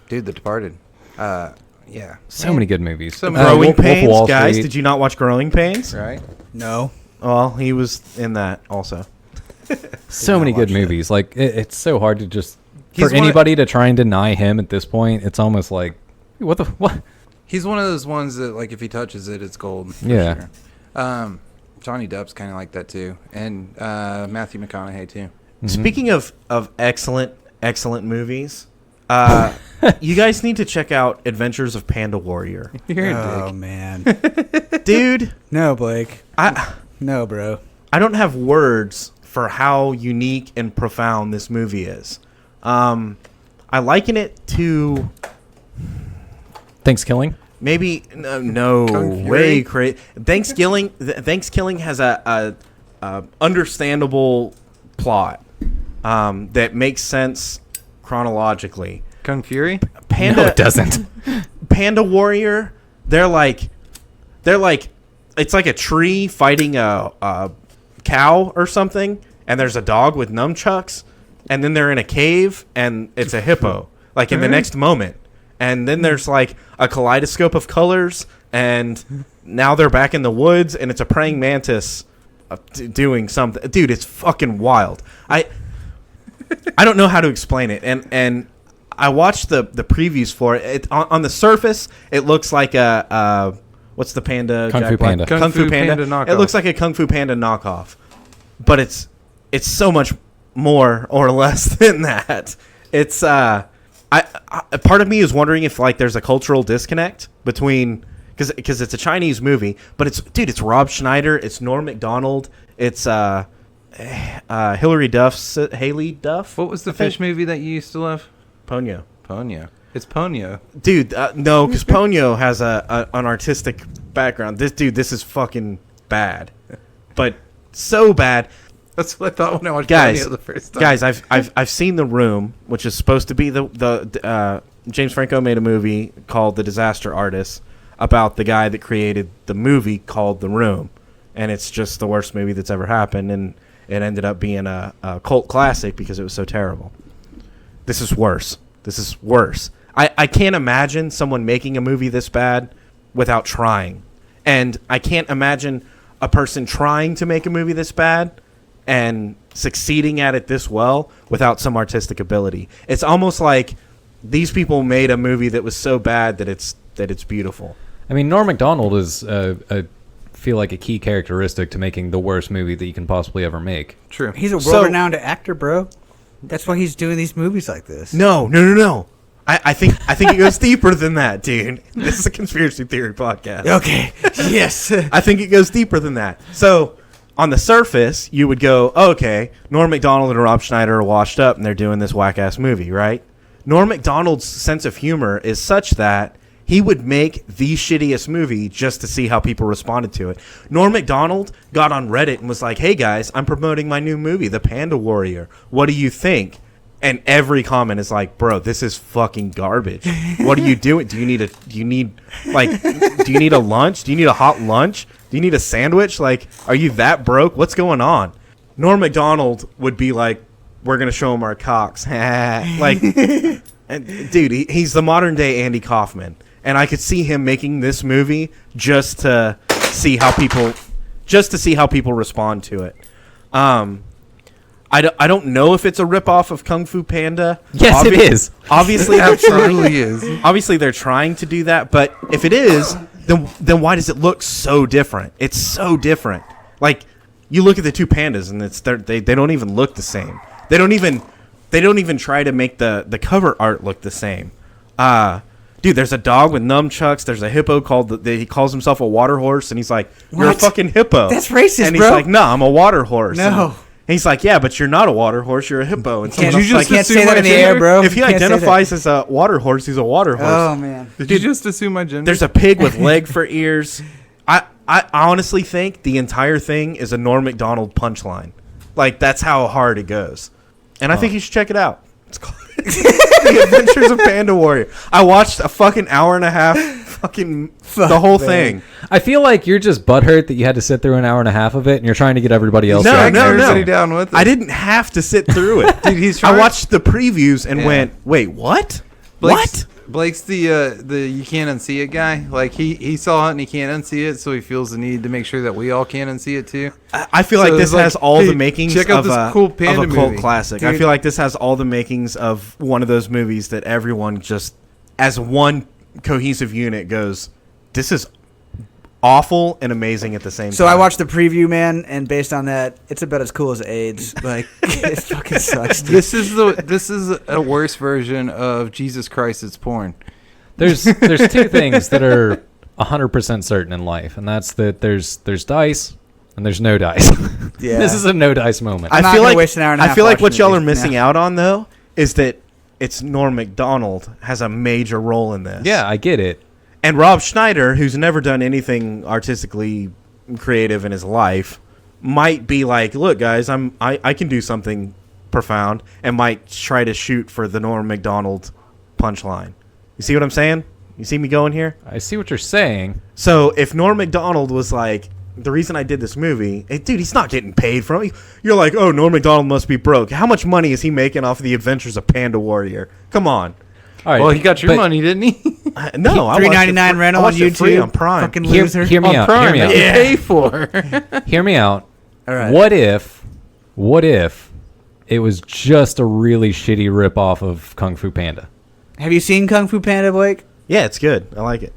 Dude, The Departed. Yeah. So many good movies. So many- Growing Wolf of Pains, Wall guys. Street. Did you not watch Growing Pains? Right? No. Well, he was in that also. So not many good watch that. movies. Like it's so hard to just He's for one of- anybody to try and deny him at this point. It's almost like what the what? He's one of those ones that, like, if he touches it, it's gold. For Yeah. Sure. Johnny Depp's kind of like that, too. And Matthew McConaughey, too. Speaking of excellent movies, you guys need to check out Adventures of Panda Warrior. You're Oh, a dick. man. Dude, No, Blake. I No, bro. don't have words for how unique and profound this movie is. I liken it to Thanksgiving. maybe no Kung Fury? way crazy. Thanksgiving has a understandable plot that makes sense chronologically. Kung Fury? Panda No, it doesn't. Panda Warrior, they're like it's like a tree fighting a cow or something, and there's a dog with nunchucks, and then they're in a cave and it's a hippo like in the next moment, and then there's like a kaleidoscope of colors, and now they're back in the woods and it's a praying mantis doing something. Dude, it's fucking wild. I don't know how to explain it, and I watched the previews for it. On the surface, it looks like a what's the panda? Kung Jack Fu Black? Panda. Kung Fu Panda. knockoff. It looks like a Kung Fu Panda knockoff, but it's so much more or less than that. It's I part of me is wondering if like there's a cultural disconnect between because it's a Chinese movie, but it's Rob Schneider, it's Norm Macdonald, it's Haley Duff. What was the fish movie that you used to love? Ponyo. Ponyo. It's Ponyo. Dude, no, because Ponyo has an artistic background. This is fucking bad, but so bad. That's what I thought when I watched Guys, Ponyo the first time. guys, I've seen The Room, which is supposed to be the James Franco made a movie called The Disaster Artist about the guy that created the movie called The Room, and it's just the worst movie that's ever happened, and it ended up being a cult classic because it was so terrible. This is worse. This is worse. I can't imagine someone making a movie this bad without trying. And I can't imagine a person trying to make a movie this bad and succeeding at it this well without some artistic ability. It's almost like these people made a movie that was so bad that it's beautiful. I mean, Norm Macdonald is feel like a key characteristic to making the worst movie that you can possibly ever make. True. He's a So- world-renowned actor, bro. That's why he's doing these movies like this. No. I think it goes deeper than that, dude. This is a conspiracy theory podcast. Okay. Yes. I think it goes deeper than that. So, on the surface, you would go, oh, okay, Norm Macdonald and Rob Schneider are washed up and they're doing this whack-ass movie, right? Norm Macdonald's sense of humor is such that he would make the shittiest movie just to see how people responded to it. Norm Macdonald got on Reddit and was like, hey, guys, I'm promoting my new movie, The Panda Warrior. What do you think? And every comment is like, bro, this is fucking garbage. What are you doing? Do you need a lunch? Do you need a hot lunch? Do you need a sandwich? Like, are you that broke? What's going on? Norm Macdonald would be like, we're going to show him our cocks. Like, and, dude, he's the modern day Andy Kaufman. And I could see him making this movie just to see how people respond to it. I don't know if it's a ripoff of Kung Fu Panda. Yes, it is. Obviously, Absolutely is. obviously they're trying to do that, but if it is, then why does it look so different? It's so different. Like, you look at the two pandas and they don't even look the same. They don't even They don't even try to make the cover art look the same. Dude, there's a dog with nunchucks. There's a hippo he calls himself a water horse, and he's like, "You're a What? fucking hippo." That's racist, and bro. he's like, "No, I'm a water horse." No. And he's like, "Yeah, but you're not a water horse. You're a hippo." And Can't, someone else you is just can't assume say that my in the gender? air, bro. if he You can't say that. identifies as a water horse, he's a water horse. Oh man. Did you just assume my gender? There's a pig with leg for ears. I honestly think the entire thing is a Norm Macdonald punchline. Like, that's how hard it goes. And I think you should check it out. It's called The Adventures of Panda Warrior. I watched a fucking hour and a half, the whole thing. I feel like you're just butthurt that you had to sit through an hour and a half of it, and you're trying to get everybody else. No, dragged no, there. no. Everybody down with it. I didn't have to sit through it. Dude, he's I trying. watched the previews and went, wait, what? Blake's, What? Blake's the you can't unsee it guy. Like he saw it and he can't unsee it, so he feels the need to make sure that we all can unsee it too. I feel like So this it's like, has all hey, the makings check out of this a, cool of panda a cult movie. classic. I Dude. feel like this has all the makings of one of those movies that everyone just, as one cohesive unit, goes, this is awful and amazing at the same time. So I watched the preview, man, and based on that, it's about as cool as AIDS. Like, it fucking sucks. Dude. This is a worse version of Jesus Christ. It's porn. There's two things that are 100% certain in life, and that's that there's dice and there's no dice. Yeah. This is a no dice moment. I'm not feel gonna like waste an hour and a half I feel like watching what y'all it. are missing Yeah. out on though is that it's Norm Macdonald has a major role in this. Yeah, I get it. And Rob Schneider, who's never done anything artistically creative in his life, might be like, look, guys, I can do something profound, and might try to shoot for the Norm Macdonald punchline. You see what I'm saying? You see me going here? I see what you're saying. So if Norm Macdonald was like, the reason I did this movie, dude, he's not getting paid from it. You're like, oh, Norm Macdonald must be broke. How much money is he making off of The Adventures of Panda Warrior? Come on. All right. Well, he got your but money, didn't he? No, I watched it $3.99 free- rental I on watched it free YouTube. on Prime. Fucking Hear, loser. hear me On out. Prime, Hear me out. that you pay for. Hear me out. All right. What if it was just a really shitty rip-off of Kung Fu Panda? Have you seen Kung Fu Panda, Blake? Yeah, it's good. I like it.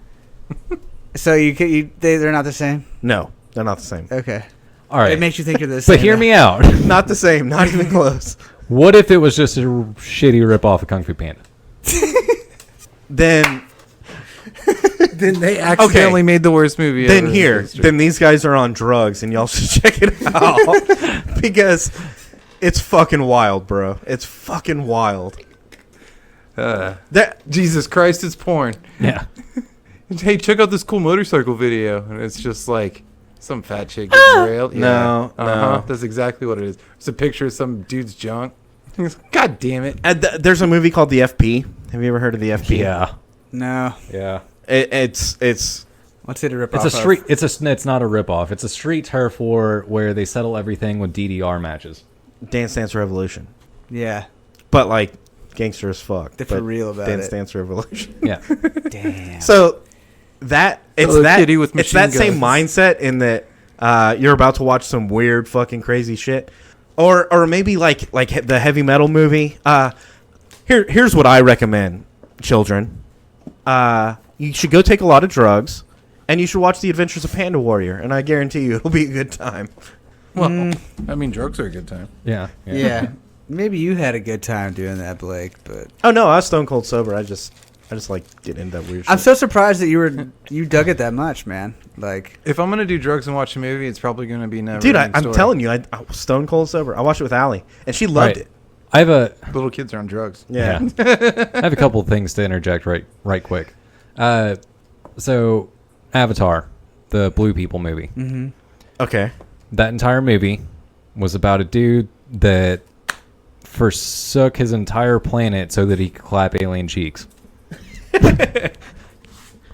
So they're not the same. No, they're not the same. Okay. All right. It makes you think you're the same. But hear me out. Not the same. Not even close. What if it was just a shitty rip-off of Kung Fu Panda? Then Then they accidentally made the worst movie ever. then in here, history. then these guys are on drugs, and y'all should check it out because it's fucking wild, bro. It's fucking wild. That Jesus Christ, it's porn. Yeah. Hey, check out this cool motorcycle video, and it's just like some fat chick getting railed. No, no. That's exactly what it is. It's a picture of some dude's junk. God damn it! there's a movie called The FP. Have you ever heard of The FP? Yeah. No. Yeah. It's What's it a rip It's off a street. It's not a rip-off. It's a street turf war where they settle everything with DDR matches. Dance Dance Revolution, Yeah. but like gangster as fuck. They're for but real about Dance it. Dance Revolution. Yeah. Damn. So that it's Hello, that kitty with it's machine that same guns. mindset in that you're about to watch some weird fucking crazy shit, or maybe like the heavy metal movie. Here's what I recommend, children. You should go take a lot of drugs, and you should watch The Adventures of Panda Warrior, and I guarantee you it'll be a good time. Well, I mean, drugs are a good time. Yeah. Yeah. Maybe you had a good time doing that, Blake, but Oh no, I was stone cold sober. I just like getting into that weird shit. I'm so surprised that you dug it that much, man. Like, If I'm gonna do drugs and watch a movie, it's probably gonna be never. Dude, I'm telling you, I was stone cold sober. I watched it with Allie, and she loved Right. it. I have a little kids are on drugs. Yeah. I have a couple of things to interject right quick. So Avatar, the Blue People movie. mm-hmm. Okay. That entire movie was about a dude that forsook his entire planet so that he could clap alien cheeks.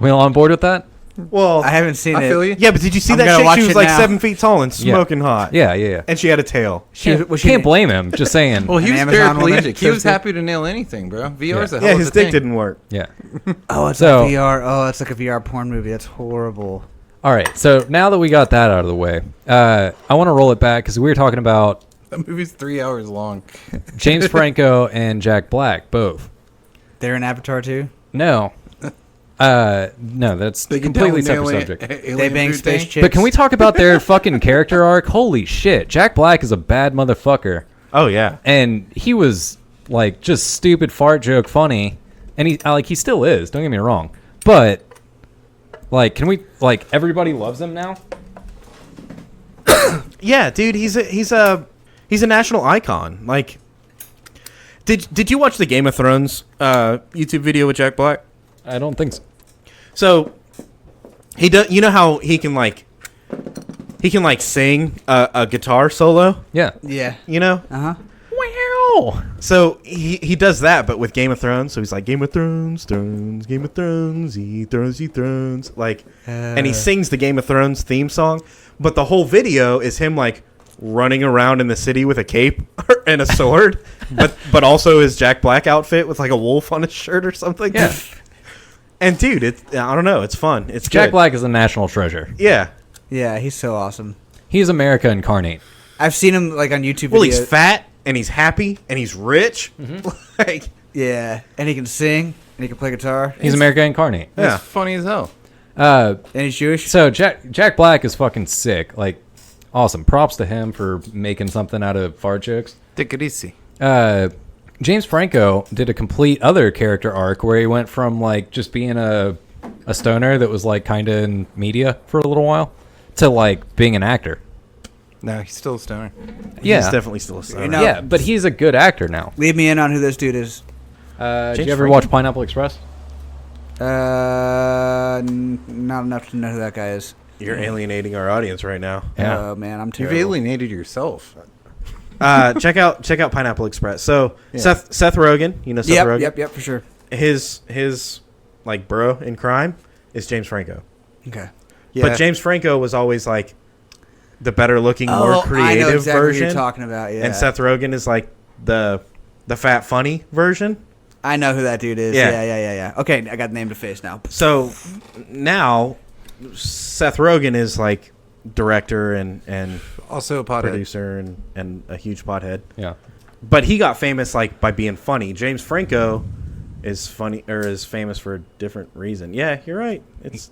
We all on board with that? Well, I haven't seen I it. feel you. yeah, but did you see I'm that gonna chick? watch She was it like now. 7 feet tall and smoking hot. Yeah, yeah, yeah. And she had a tail. Was she Can't blame him. Just saying. Well, he An was Amazon woman? paraplegic. He was So- happy to nail anything, bro. VR's a hell Yeah, of his a dick thing. didn't work. Yeah. Oh, it's So- like VR. Oh, it's like a VR porn movie. That's horrible. All right. So now that we got that out of the way, I want to roll it back because we were talking about That movie's 3 hours long. James Franco and Jack Black both. They're in Avatar too. No. No, that's completely separate subject. They bang space chicks. But can we talk about their fucking character arc? Holy shit. Jack Black is a bad motherfucker. Oh, yeah. And he was like just stupid fart joke funny, and he still is. Don't get me wrong, but like, can we like everybody loves him now? Yeah, dude, he's a national icon. Like, did you watch the Game of Thrones YouTube video with Jack Black? I don't think so. So he does. You know how he can sing a guitar solo. Yeah. Yeah. You know. Uh huh. Wow. So he does that, but with Game of Thrones. So he's like Game of Thrones, Game of Thrones, he thrones, like, and he sings the Game of Thrones theme song. But the whole video is him like running around in the city with a cape and a sword, but also his Jack Black outfit with like a wolf on his shirt or something. Yeah. And dude, I don't know, it's fun. It's Jack good. Black is a national treasure. Yeah. Yeah, he's so awesome. He's America incarnate. I've seen him like on YouTube. Well, videos. he's fat and he's happy and he's rich. Like, Yeah, and he can sing and he can play guitar. He's America incarnate. It's funny as hell. And he's Jewish. So Jack Black is fucking sick. Like, awesome. Props to him for making something out of fart jokes. Take it easy. James Franco did a complete other character arc where he went from like just being a stoner that was like kind of in media for a little while to like being an actor. No, he's still a stoner. Yeah, he's definitely still a stoner. No. yeah, but he's a good actor now. Leave me in on who this dude is. Did you ever watch Pineapple Express? Not enough to know who that guy is. You're alienating our audience right now. Yeah. Oh man, I'm You've terrible. alienated yourself. Check out Pineapple Express. So Seth Rogen, you know Seth Rogen. Yep, for sure. His like bro in crime is James Franco. Okay. Yeah. But James Franco was always like the better looking, more I know creative exactly version. What you're talking about. Yeah. And Seth Rogen is like the fat funny version. I know who that dude is. Yeah. Yeah. Okay, I got name to face now. So now Seth Rogen is like director and Also a pothead. producer and a huge pothead. Yeah. But he got famous like by being funny. James Franco is funny or is famous for a different reason. Yeah, you're right.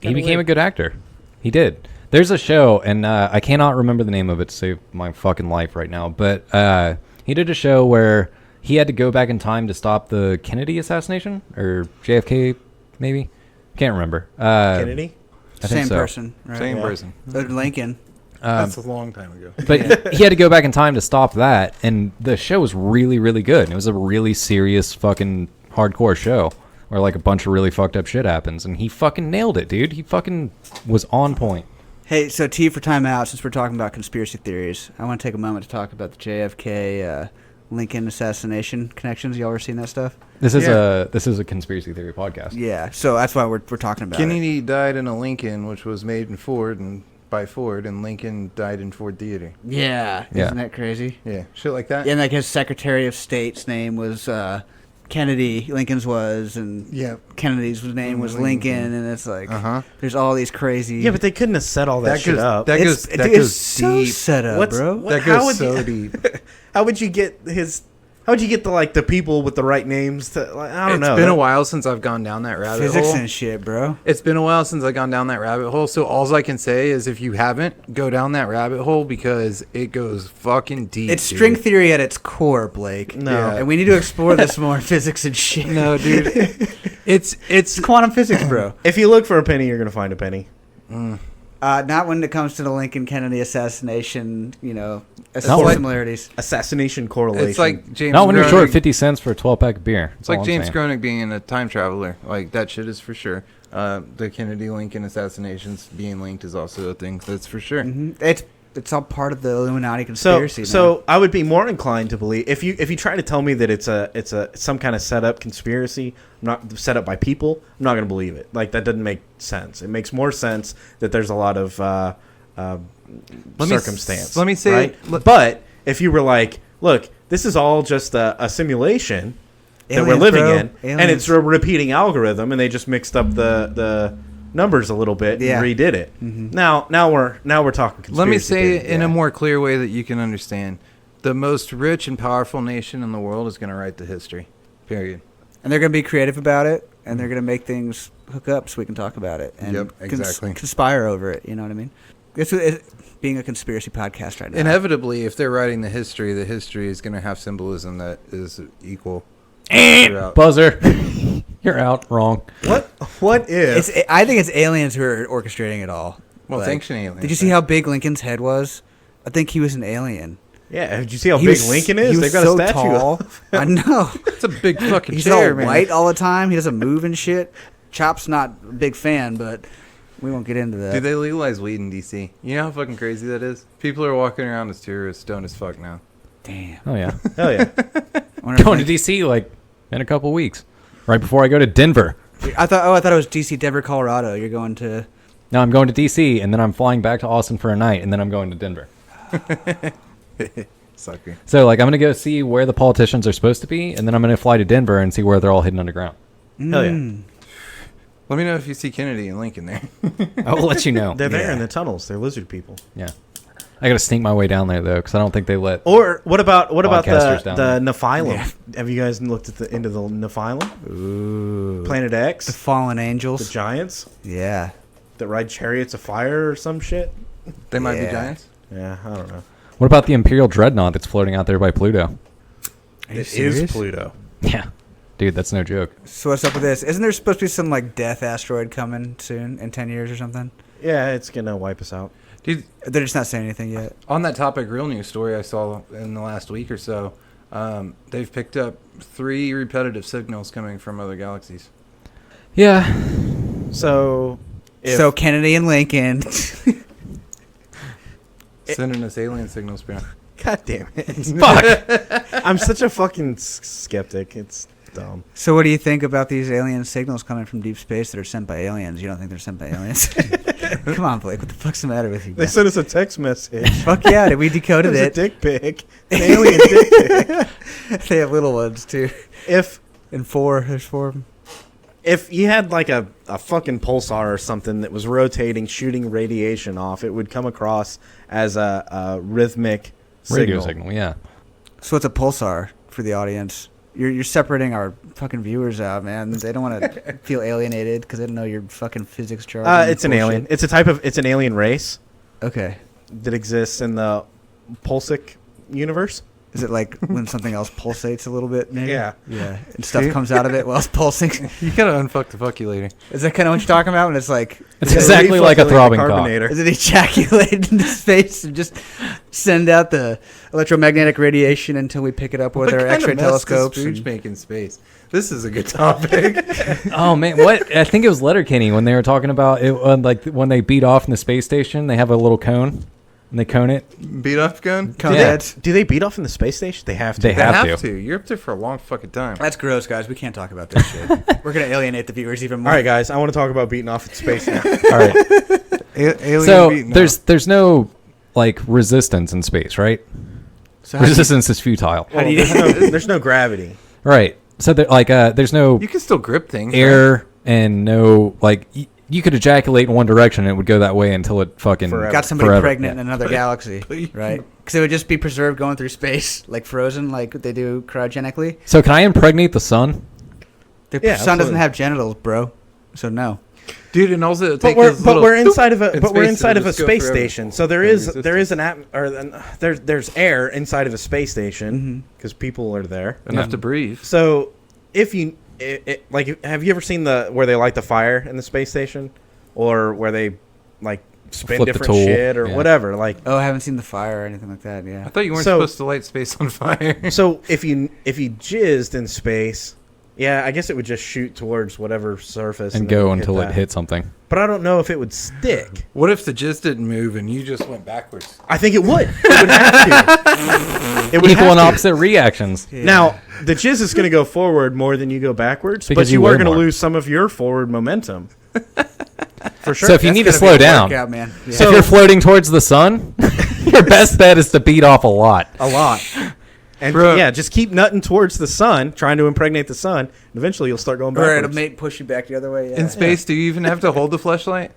He became a good actor. He did. There's a show, and I cannot remember the name of it to save my fucking life right now. But he did a show where he had to go back in time to stop the Kennedy assassination or JFK, maybe. Can't remember. Kennedy. I think Same so. person. Right? Same Yeah. person. Lincoln. That's a long time ago. But he had to go back in time to stop that, and the show was really, really good. And it was a really serious, fucking hardcore show where like a bunch of really fucked up shit happens, and he fucking nailed it, dude. He fucking was on point. Hey, so T for time out, since we're talking about conspiracy theories, I want to take a moment to talk about the JFK Lincoln assassination connections. Y'all ever seen that stuff? This is Yeah. a conspiracy theory podcast. Yeah, so that's why we're talking about it. Kennedy died in a Lincoln, which was made in Ford and by Ford, and Lincoln died in Ford Theater. Yeah, Yeah. isn't that crazy? Yeah, shit like that. And like his Secretary of State's name was Kennedy, Lincoln's was, and Yeah. Kennedy's name was Lincoln, and it's like there's all these crazy. Yeah, but they couldn't have set all that, shit goes, up. That it's, goes, that it's goes so deep. set up, bro. That goes so deep. How would you get How would you get the people with the right names to? Like, I don't know. It's been a while since I've gone down that rabbit Physics hole. and shit, bro. It's been a while since I've gone down that rabbit hole. So all I can say is, if you haven't, go down that rabbit hole because it goes fucking deep. It's dude. string theory at its core, Blake. No. Yeah. And we need to explore this more in physics and shit. No, dude. It's It's quantum physics, bro. If you look for a penny, you're gonna find a penny. Not when it comes to the Lincoln Kennedy assassination, No, similarities. Assassination correlation. It's like James. Not when you're short Groening- 50 cents for a 12-pack of beer. It's like James Groening being a time traveler. Like, that shit is for sure. The Kennedy Lincoln assassinations being linked is also a thing. That's for sure. It's all part of the Illuminati so. conspiracy. So I would be more inclined to believe if you try to tell me that it's a some kind of setup conspiracy, not set up by people. I'm not gonna believe it. Like, that doesn't make sense. It makes more sense that there's a lot of circumstance. let me say- right? But if you were like, look, this is all just a simulation that we're Aliens, living bro. in, and Aliens. it's a repeating algorithm, and they just mixed up the numbers a little bit Yeah. and redid it. Now we're talking conspiracy. Let me say theory. in Yeah. a more clear way that you can understand. The most rich and powerful nation in the world is going to write the history. Period. and they're going to be creative about it, and they're going to make things hook up so we can talk about it. And Yep, exactly. conspire over it. You know what I mean? This is being a conspiracy podcast right now. Inevitably, if they're writing the history is going to have symbolism that is equal. throughout. Buzzer. You're out. Wrong. What if? I think it's aliens who are orchestrating it all. Well, thanks, aliens. Did you see how big Lincoln's head was? I think he was an alien. Yeah, did you see how He big was- Lincoln he is? was They've got so a statue. tall. I know. It's a big fucking He's chair, all man. white all the time. He doesn't move and shit. Chop's not a big fan, but we won't get into that. Dude, they legalize weed in D.C. You know how fucking crazy that is? People are walking around as tourists, stoned as fuck now. Damn. Oh yeah. Hell yeah. Going to DC like in a couple weeks, right before I go to Denver. I thought it was DC, Denver, Colorado. You're going to. No, I'm going to DC, and then I'm flying back to Austin for a night, and then I'm going to Denver. Sucker. So, like, I'm going to go see where the politicians are supposed to be, and then I'm going to fly to Denver and see where they're all hidden underground. Hell yeah. Mm. Let me know if you see Kennedy and Lincoln there. I will let you know. They're there Yeah. in the tunnels. They're lizard people. Yeah. I got to sneak my way down there, though, because I don't think they let... Or what about the Podcasters down Nephilim? Yeah. Have you guys looked into the Nephilim? Ooh. Planet The X, fallen the angels. giants Yeah. that ride chariots of fire or some shit. They might be Yeah. giants. Yeah, I don't know. What about the Imperial Dreadnought that's floating out there by Pluto? Are you It serious? is Pluto. Yeah. Dude, that's no joke. So what's up with this? Isn't there supposed to be some like death asteroid coming soon in 10 years or something? Yeah, it's gonna wipe us out. Dude, They're just not saying anything yet. on that topic, real news story I saw in the last week or so, they've picked up 3 repetitive signals coming from other galaxies. Yeah. So, So Kennedy and Lincoln. Sending us alien signals, bro. God damn it! Fuck. I'm such a fucking skeptic. It's dumb. So what do you think about these alien signals coming from deep space that are sent by aliens? You don't think they're sent by aliens? Come on, Blake. What the fuck's the matter with you? They man? sent us a text message. Fuck yeah, we It decoded was a it. dick pic. An alien dick pic. They have little ones too. If And 4, there's 4 of them. if you had like a fucking pulsar or something that was rotating, shooting radiation off, it would come across as a rhythmic Radio signal, yeah. So what's a pulsar for the audience? You're separating our fucking viewers out, man. They don't want to feel alienated because they don't know your fucking physics jargon. It's an bullshit. alien. It's an alien race Okay. that exists in the Pulsic universe. Is it like when something else pulsates a little bit, maybe? Yeah. Yeah. And stuff comes out of it while it's pulsing. You gotta unfuck the fuck you later. Is that kind of what you're talking about? When it's like, It's exactly like a throbbing cock. carbonator. is it ejaculate into space and just send out the electromagnetic radiation until we pick it up with What our kind of X-ray mess does telescopes? Scrooge and- make in space? This is a good topic. Oh, man. What? I think it was Letterkenny when they were talking about it. Like, when they beat off in the space station, they have a little cone, and they cone it. Beat off gun? Coneheads. Do they beat off in the space station? They have to. They They have have to. to. You're up there for a long fucking time. That's gross, guys. We can't talk about this shit. We're going to alienate the viewers even more. All right, guys. I want to talk about beating off in space now. All right. Alien So, beating there's no, like, resistance in space, right? So how do you- Resistance is futile. How do you- There's no gravity. Right. So, there's no You can still grip things. air and no, like, you could ejaculate in one direction and it would go that way until it fucking... Forever. got somebody Forever, pregnant yeah. in another galaxy, right? Because it would just be preserved going through space, like frozen, like they do cryogenically. So, can I impregnate the sun? The Yeah, sun doesn't absolutely. have genitals, bro. So no. Dude, and also it But takes we're those but little we're inside of a in but we're space inside that'll of a just go space forever. station. So there is there's air inside of a space station because people are there. enough Yeah. to breathe. So if you like, have you ever seen where they light the fire in the space station, or where they like spin Flip the different tool. shit or Yeah. whatever? Like, Oh, I haven't seen the fire or anything like that. I Yeah. thought you weren't So- supposed to light space on fire. so if you jizzed in space, yeah, I guess it would just shoot towards whatever surface And then go hit until it that. hits something. But I don't know if it would stick. What if the jizz didn't move and you just went backwards? I think it would. It would have to. It would Equal have and to. opposite reactions. Yeah. Now, the jizz is going to go forward more than you go backwards, Because but you you are weigh going to more. lose some of your forward momentum. For sure. So if you That's need to gonna slow be a down, workout, man. Yeah. if you're floating towards the sun, your best bet is to beat off a lot. a lot. And Bro. yeah, just keep nutting towards the sun, trying to impregnate the sun, and eventually you'll start going or it'll backwards. make push you back the other way. Yeah. In space, do you even have to hold the flashlight?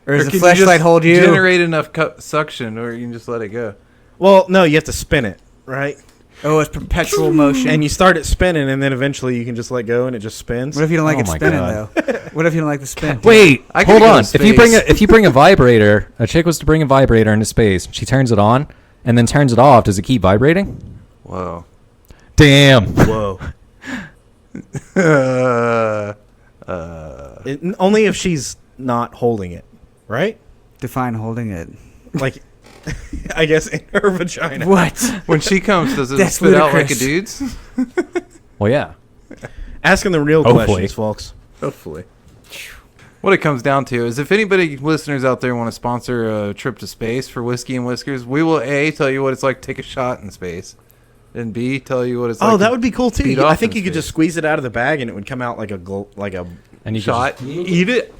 or does Or the can you flashlight just hold you? Generate enough suction, or you can just let it go. Well, no, you have to spin it, right? Oh, it's perpetual motion. And you start it spinning, and then eventually you can just let go, and it just spins. What if you don't like Oh it my spinning God. though? What if you don't like the spin? Wait, I could hold go to on. If you space. bring a vibrator, a chick was to bring a vibrator into space. She turns it on and then turns it off. Does it keep vibrating? Whoa. Damn. Whoa. Only if she's not holding it, right? Define holding it. Like, I guess in her vagina. What? When she comes, does it That's spit out like a ludicrous. dude's? Well, yeah. Asking the real Hopefully. questions, folks. Hopefully. What it comes down to is if anybody, listeners out there, want to sponsor a trip to space for Whiskey and Whiskers, we will A, tell you what it's like to take a shot in space, and B, tell you what it's like Oh, that to would be cool too. beat I off think in you could just space. squeeze it out of the bag and it would come out like a And you shot, Could eat it.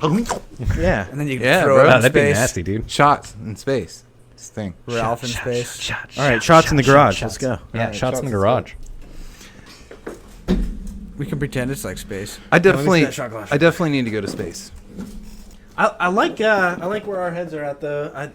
yeah. And then you can Yeah, throw bro. it just, in that'd be space. nasty, dude. Shots in space. This thing. Ralph in space. All right, shots in the garage. Let's go. Yeah, Alright, shots in the shots garage. We can pretend it's like space. I me see definitely, that shot glass. I definitely need to go to space. I like where our heads are at though.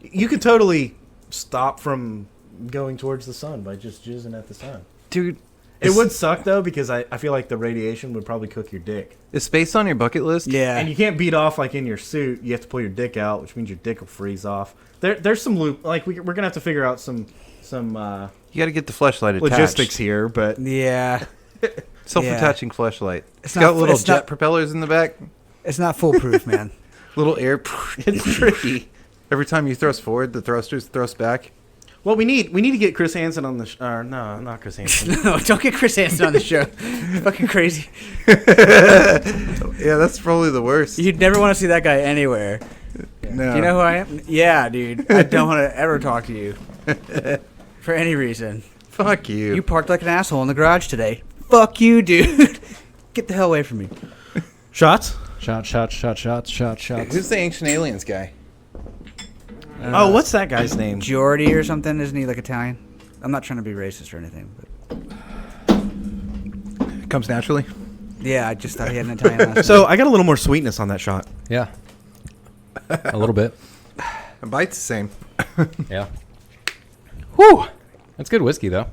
You could totally stop from going towards the sun by just jizzing at the sun. Dude, It would suck though because I feel like the radiation would probably cook your dick. is space on your bucket list? Yeah. And you can't beat off like in your suit. You have to pull your dick out, which means your dick will freeze off. There's some loop. Like we're gonna have to figure out some You got to get the flashlight attached. logistics here, but Yeah. Self-attaching flashlight. It's not- got little it's jet not- propellers in the back. It's not foolproof, man. Little air. it's tricky. Every time you thrust forward, the thrusters thrust back. Well, we need to get Chris Hansen on the no, not Chris Hansen. No, don't get Chris Hansen on the show. Fucking crazy. Yeah, that's probably the worst. You'd never want to see that guy anywhere. No. Do you know who I am? Yeah, dude. I don't want to ever talk to you. For any reason. Fuck you. You parked like an asshole in the garage today. Fuck you, dude. Get the hell away from me. Shots? Shots. Who's the Ancient Aliens guy? Oh, what's that guy's name? Jordy or something? Isn't he like Italian? I'm not trying to be racist or anything, but Comes naturally. yeah, I just thought he had an Italian last name. So I got a little more sweetness on that shot. Yeah. A little bit. The bite's the same. Yeah. Whew. That's good whiskey, though.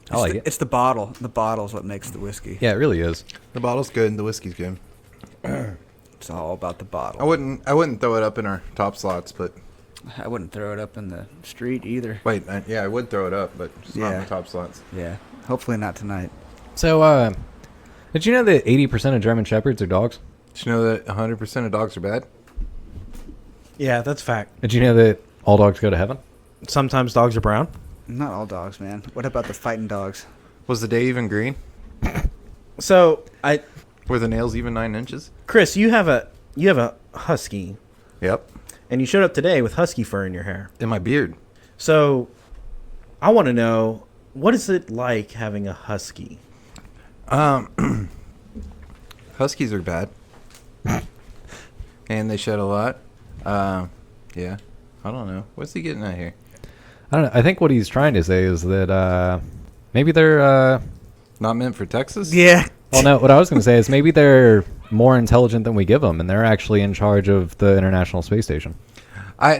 I like it. It's the bottle. The bottle's what makes the whiskey. Yeah, it really is. The bottle's good and the whiskey's good. It's all about the bottle. I wouldn't throw it up in our top slots, but I wouldn't throw it up in the street either. wait, I would throw it up, but just not in Yeah. the top slots. Yeah. Hopefully not tonight. So, did you know that 80% of German Shepherds are dogs? Did you know that 100% of dogs are bad? Yeah, that's fact. Did you know that all dogs go to heaven? Sometimes dogs are brown. Not all dogs, man. What about the fighting dogs? Was the day even green? So Were the nails even 9 inches? Chris, you have a husky, Yep. and you showed up today with husky fur in your hair. In my beard. So I want to know, what is it like having a husky? Huskies are bad. And they shed a lot. Yeah. I don't know. What's he getting at here? I don't know. I think what he's trying to say is that maybe they're. Not meant for Texas? Yeah. Well, no. What I was going to say is maybe they're more intelligent than we give them, and they're actually in charge of the International Space Station.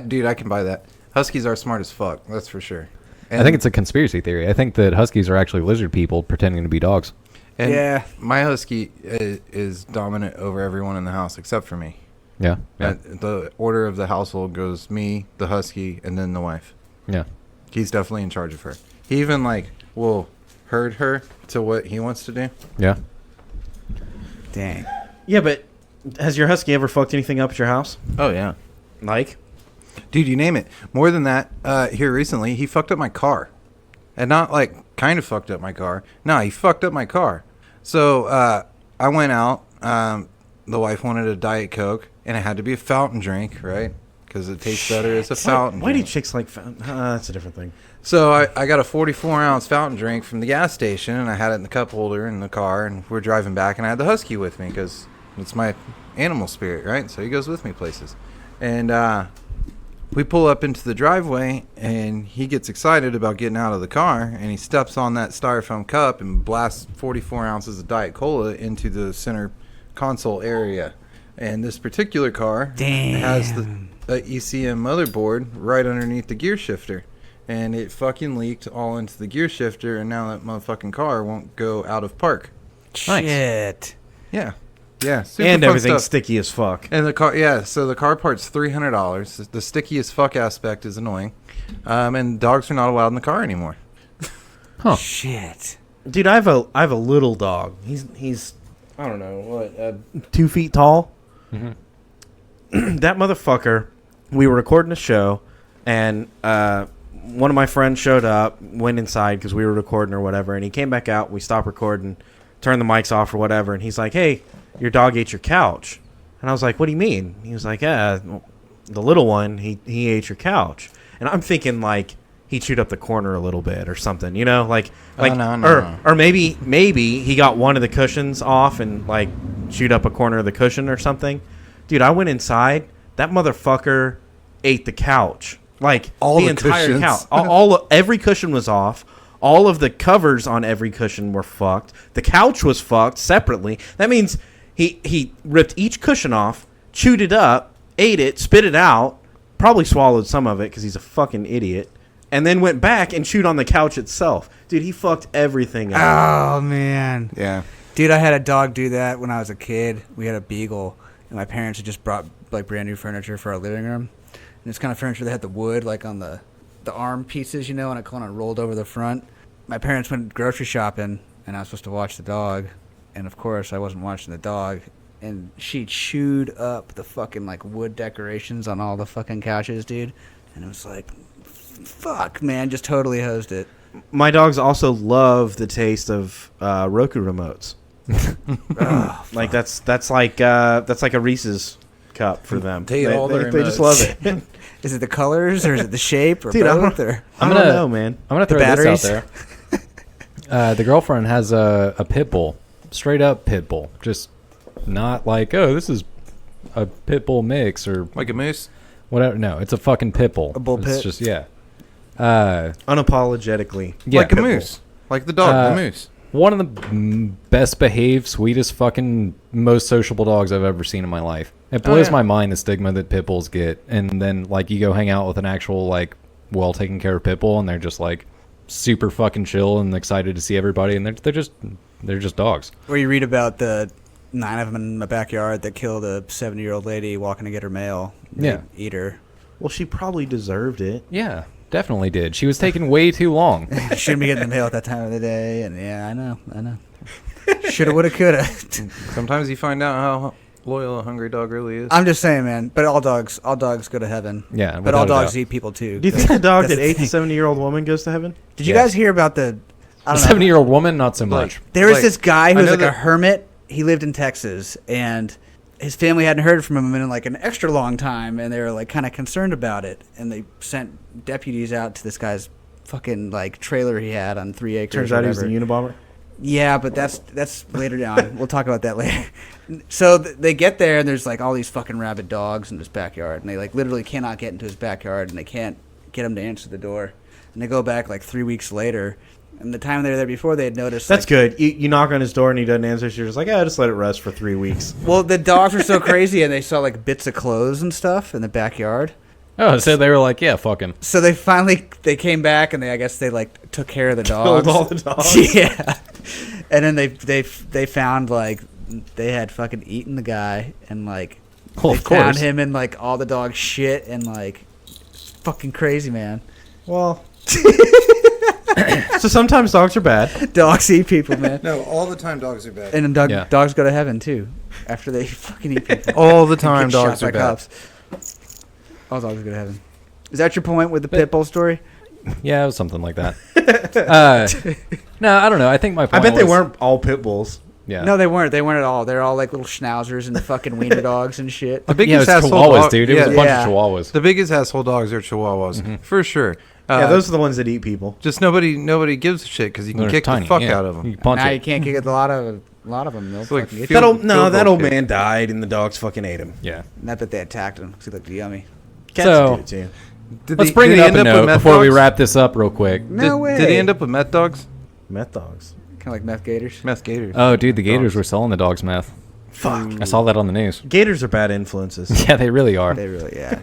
Dude, I can buy that. Huskies are smart as fuck. That's for sure. I think it's a conspiracy theory. I think that huskies are actually lizard people pretending to be dogs. And Yeah. my husky is dominant over everyone in the house except for me. Yeah. Yeah. The order of the household goes me, the husky, and then the wife. Yeah. He's definitely in charge of her. He even will herd her to what he wants to do. Yeah. Dang. Yeah, but has your husky ever fucked anything up at your house? Oh yeah, Like? dude, you name it. More than that, here recently he fucked up my car, and not like kind of fucked up my car. No, he fucked up my car. So I went out. The wife wanted a Diet Coke, and it had to be a fountain drink, right? Because it tastes better as a fountain. Why do drink. chicks like that's a different thing. So I got a 44-ounce fountain drink from the gas station, and I had it in the cup holder in the car, and we're driving back, and I had the husky with me because it's my animal spirit, right? So he goes with me places. And we pull up into the driveway, and he gets excited about getting out of the car, and he steps on that styrofoam cup and blasts 44 ounces of Diet Cola into the center console area. And this particular car has the ECM motherboard right underneath the gear shifter. and it fucking leaked all into the gear shifter, and now that motherfucking car won't go out of park. Nice. Shit. Yeah. Yeah. Super And fun everything's stuff. sticky as fuck. And the car, yeah. So the car part's $300. The sticky as fuck aspect is annoying, and dogs are not allowed in the car anymore. Huh. Shit. Dude, I have a little dog. He's I don't know what 2 feet tall. Mm-hmm. That motherfucker. We were recording a show, and one of my friends showed up, went inside because we were recording or whatever, and he came back out. We stopped recording, turned the mics off or whatever, and he's like, "Hey, your dog ate your couch." And I was like, "What do you mean?" He was like, "Yeah, the little one, he ate your couch." And I'm thinking like he chewed up the corner a little bit or something, you know, like no. or maybe he got one of the cushions off and like chewed up a corner of the cushion or something. Dude, I went inside. That motherfucker ate the couch, like All the entire cushions. couch. Every cushion was off. All of the covers on every cushion were fucked. The couch was fucked separately. That means he ripped each cushion off, chewed it up, ate it, spit it out, probably swallowed some of it because he's a fucking idiot, and then went back and chewed on the couch itself. Dude, he fucked everything up. Oh, man. Yeah. Dude, I had a dog do that when I was a kid. We had a beagle, and my parents had just brought like brand new furniture for our living room. And it's kind of furniture that had the wood like on the arm pieces, you know, and it kind of rolled over the front. My parents went grocery shopping, and I was supposed to watch the dog. And, of course, I wasn't watching the dog. And she chewed up the fucking, like, wood decorations on all the fucking couches, dude. And it was like, fuck, man, just totally hosed it. My dogs also love the taste of Roku remotes. Oh, Like that's like a Reese's cup for them. They eat all the they just remotes. love it. is it the colors, or is it the shape, or Dude, I both? don't- Or? I I'm don't gonna- know, man. I'm gonna The throw batteries? this out there. The girlfriend has a pit bull, straight up pit bull, just not like, oh, this is a pit bull mix or Like a moose. whatever. No, it's a fucking pit bull. A bull It's pit? just yeah. Unapologetically. Yeah, Like a pit bull. moose. Like the dog, the moose. One of the best behaved, sweetest, fucking most sociable dogs I've ever seen in my life. It blows yeah. my mind the stigma that pit bulls get, and then like you go hang out with an actual like well taken care of pit bull, and they're just like super fucking chill and excited to see everybody, and they're just dogs. Where you read about the 9 of them in my backyard that killed a 70-year-old lady walking to get her mail. Yeah. They eat her. Well, she probably deserved it. Yeah, definitely did. She was taking way too long. Shouldn't be getting the mail at that time of the day. And yeah, I know. Shoulda, woulda, coulda. Sometimes you find out how loyal a hungry dog really is. I'm just saying, man. But all dogs go to heaven. Yeah, But all without a dogs doubt. eat people too. Do you think the dog That's that the ate the thing. 70-year-old woman goes to heaven? Did you Yes. guys hear about the? I A don't know. 70-year-old woman, not so much. There was Like, this guy I who was know like a that- hermit. He lived in Texas, and his family hadn't heard from him in like an extra long time, and they were like kind of concerned about it. And they sent deputies out to this guy's fucking like trailer he had on 3 acres. Turns or out he was the whatever. Unabomber. Yeah, but that's later down. We'll talk about that later. So they get there, and there's like all these fucking rabid dogs in his backyard, and they like literally cannot get into his backyard, and they can't get him to answer the door. And they go back like 3 weeks later, and the time they were there before, they had noticed. That's like, good. You knock on his door and he doesn't answer, so you're just like, just let it rest for 3 weeks. Well, the dogs were so crazy, and they saw like bits of clothes and stuff in the backyard. Oh, so they were like, yeah, fuck him. So they came back, and I guess they like took care of the dogs. Killed all the dogs. Yeah, and then they found like they had fucking eaten the guy, and like Well, they of course. found him in like all the dog shit, and like fucking crazy, man. Well, so sometimes dogs are bad. Dogs eat people, man, No, all the time dogs are bad. and then Yeah. dogs go to heaven too after they fucking eat people. All the time Get shot dogs by are bad. cops. All dogs go to heaven. Is that your point with the pit bull story? Yeah, it was something like that. No, I don't know. I think my I point bet they was- weren't all pit bulls. Yeah. No, they weren't. They weren't at all. They're all like little schnauzers and fucking wiener dogs and shit. The yeah, it biggest was asshole chihuahuas, dog- dude. It was a yeah, bunch Yeah. of chihuahuas. The biggest asshole dogs are chihuahuas, for sure. Yeah, those are the ones that eat people. Just nobody gives a shit because you can They're kick tiny, the fuck yeah. out of them. You punch Now it. you can't kick a lot of them. They'll It's like fucking get field- you. That goal old kick. man died and the dogs fucking ate him. Yeah. Not that they attacked him because he looked yummy. Cats So- do it too. Let's bring it up a note before we wrap this up real quick. No way. Did he end up with meth dogs? Meth dogs. Kind of like meth gators. Meth gators. Oh, dude, the Gators Dogs. were selling the dogs meth. Fuck. I saw that on the news. Gators are bad influences. Yeah, they really are. They really, yeah.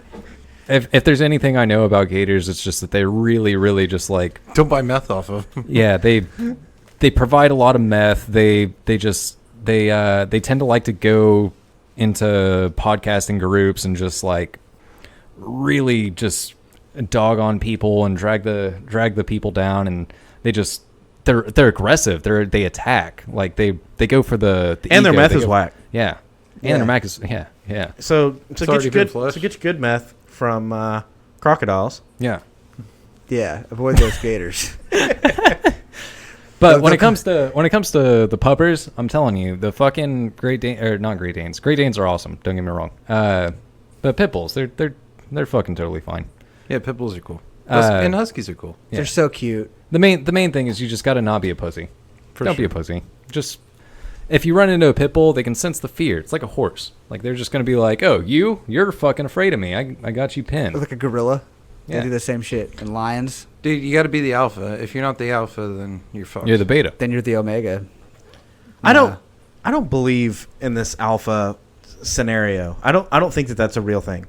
if there's anything I know about gators, it's just that they really, really just like Don't buy meth off of them. yeah they provide a lot of meth. They tend to like to go into podcasting groups and just like really just dog on people and drag the people down, and they're aggressive. They attack, like they go for the And their ego. meth They is go- whack. Yeah. Yeah. And their meth is yeah. So already been flushed. get your good meth from crocodiles. Yeah. Yeah, avoid those gators. But when it comes to the puppers, I'm telling you, the fucking Great Dane, or not Great Danes. Great Danes are awesome. Don't get me wrong. But pit bulls, they're fucking totally fine. Yeah, pit bulls are cool. Uh, And huskies are cool. Yeah. They're so cute. The main thing is you just gotta not be a pussy. For Don't be a sure. pussy. Just if you run into a pit bull, they can sense the fear. It's like a horse. Like they're just gonna be like, oh, you're fucking afraid of me. I got you pinned. Like a gorilla. Yeah. They do the same shit. And lions, Dude, you got to be the alpha. If you're not the alpha, then you're fucked. You're the beta. then you're the omega. I don't believe in this alpha scenario. I don't think that that's a real thing.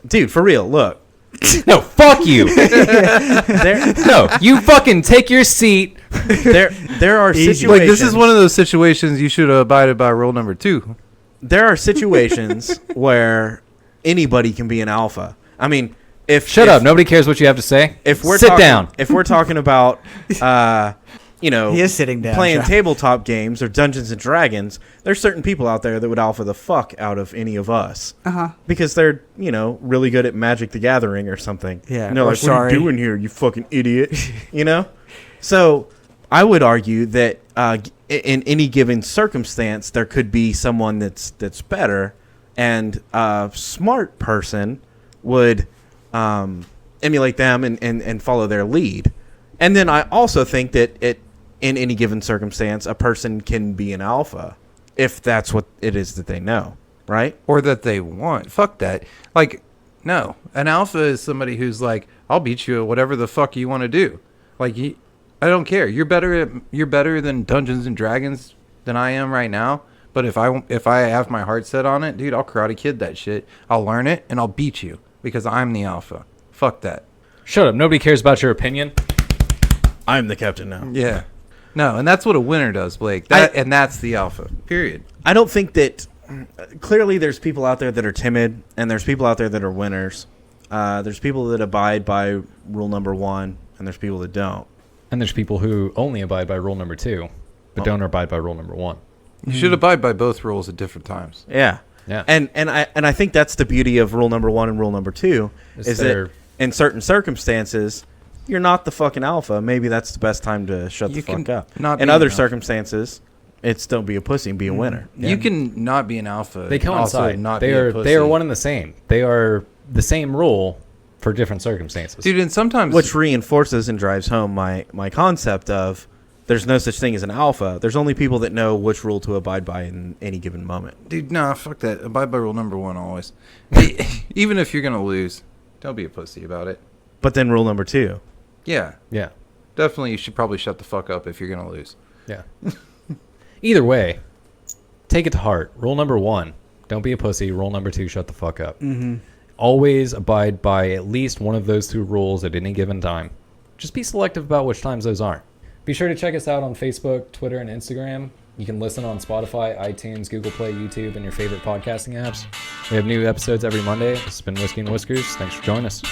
Dude, for real, look. No, fuck you. There No, you fucking take your seat. there are situations Like, this is one of those situations you should have abided by rule number 2. there are situations where anybody can be an alpha. I mean, Shut up. Nobody cares what you have to say. If we're sit talking, down. If we're talking about He is sitting down. playing John. tabletop games or Dungeons and Dragons, there's certain people out there that would alpha the fuck out of any of us. Uh-huh. Because they're, really good at Magic the Gathering or something. Yeah, And they're or like, what are sorry. you doing here, you fucking idiot? So I would argue that in any given circumstance, there could be someone that's better, and a smart person would emulate them and follow their lead. And then I also think that in any given circumstance, a person can be an alpha if that's what it is that they know, right? Or that they want. Fuck that. Like, no. An alpha is somebody who's like, I'll beat you at whatever the fuck you want to do. Like, I don't care. You're better than Dungeons and Dragons than I am right now. But if I have my heart set on it, dude, I'll Karate Kid that shit. I'll learn it and I'll beat you because I'm the alpha. Fuck that. Shut up. Nobody cares about your opinion. I'm the captain now. Yeah. No, and that's what a winner does, Blake. And that's the alpha. Period. I don't think that clearly there's people out there that are timid, and there's people out there that are winners. There's people that abide by rule number 1, and there's people that don't. And there's people who only abide by rule number 2, but don't abide by rule number 1. You should abide by both rules at different times. Yeah. Yeah. And I think that's the beauty of rule number 1 and rule number 2 is that in certain circumstances you're not the fucking alpha. Maybe that's the best time to shut the You fuck can up. not In be other an alpha. circumstances, it's don't be a pussy and be a winner. You can not be an alpha. They and also coincide. Not They be a are pussy. they are one and the same. They are the same rule for different circumstances. Dude, and sometimes Which reinforces and drives home my concept of there's no such thing as an alpha. There's only people that know which rule to abide by in any given moment. Dude, nah, fuck that. Abide by rule number 1 always. Even if you're gonna lose, don't be a pussy about it. But then rule number 2. Yeah, Yeah. definitely. You should probably shut the fuck up if you're gonna lose. Yeah. Either way, take it to heart. Rule number 1, don't be a pussy. Rule number 2, shut the fuck up. Mm-hmm. Always abide by at least one of those 2 rules at any given time. Just be selective about which times those aren't. Be sure to check us out on Facebook, Twitter, and Instagram. You can listen on Spotify, iTunes, Google Play, YouTube, and your favorite podcasting apps. We have new episodes every Monday. This has been Whiskey and Whiskers. Thanks for joining us.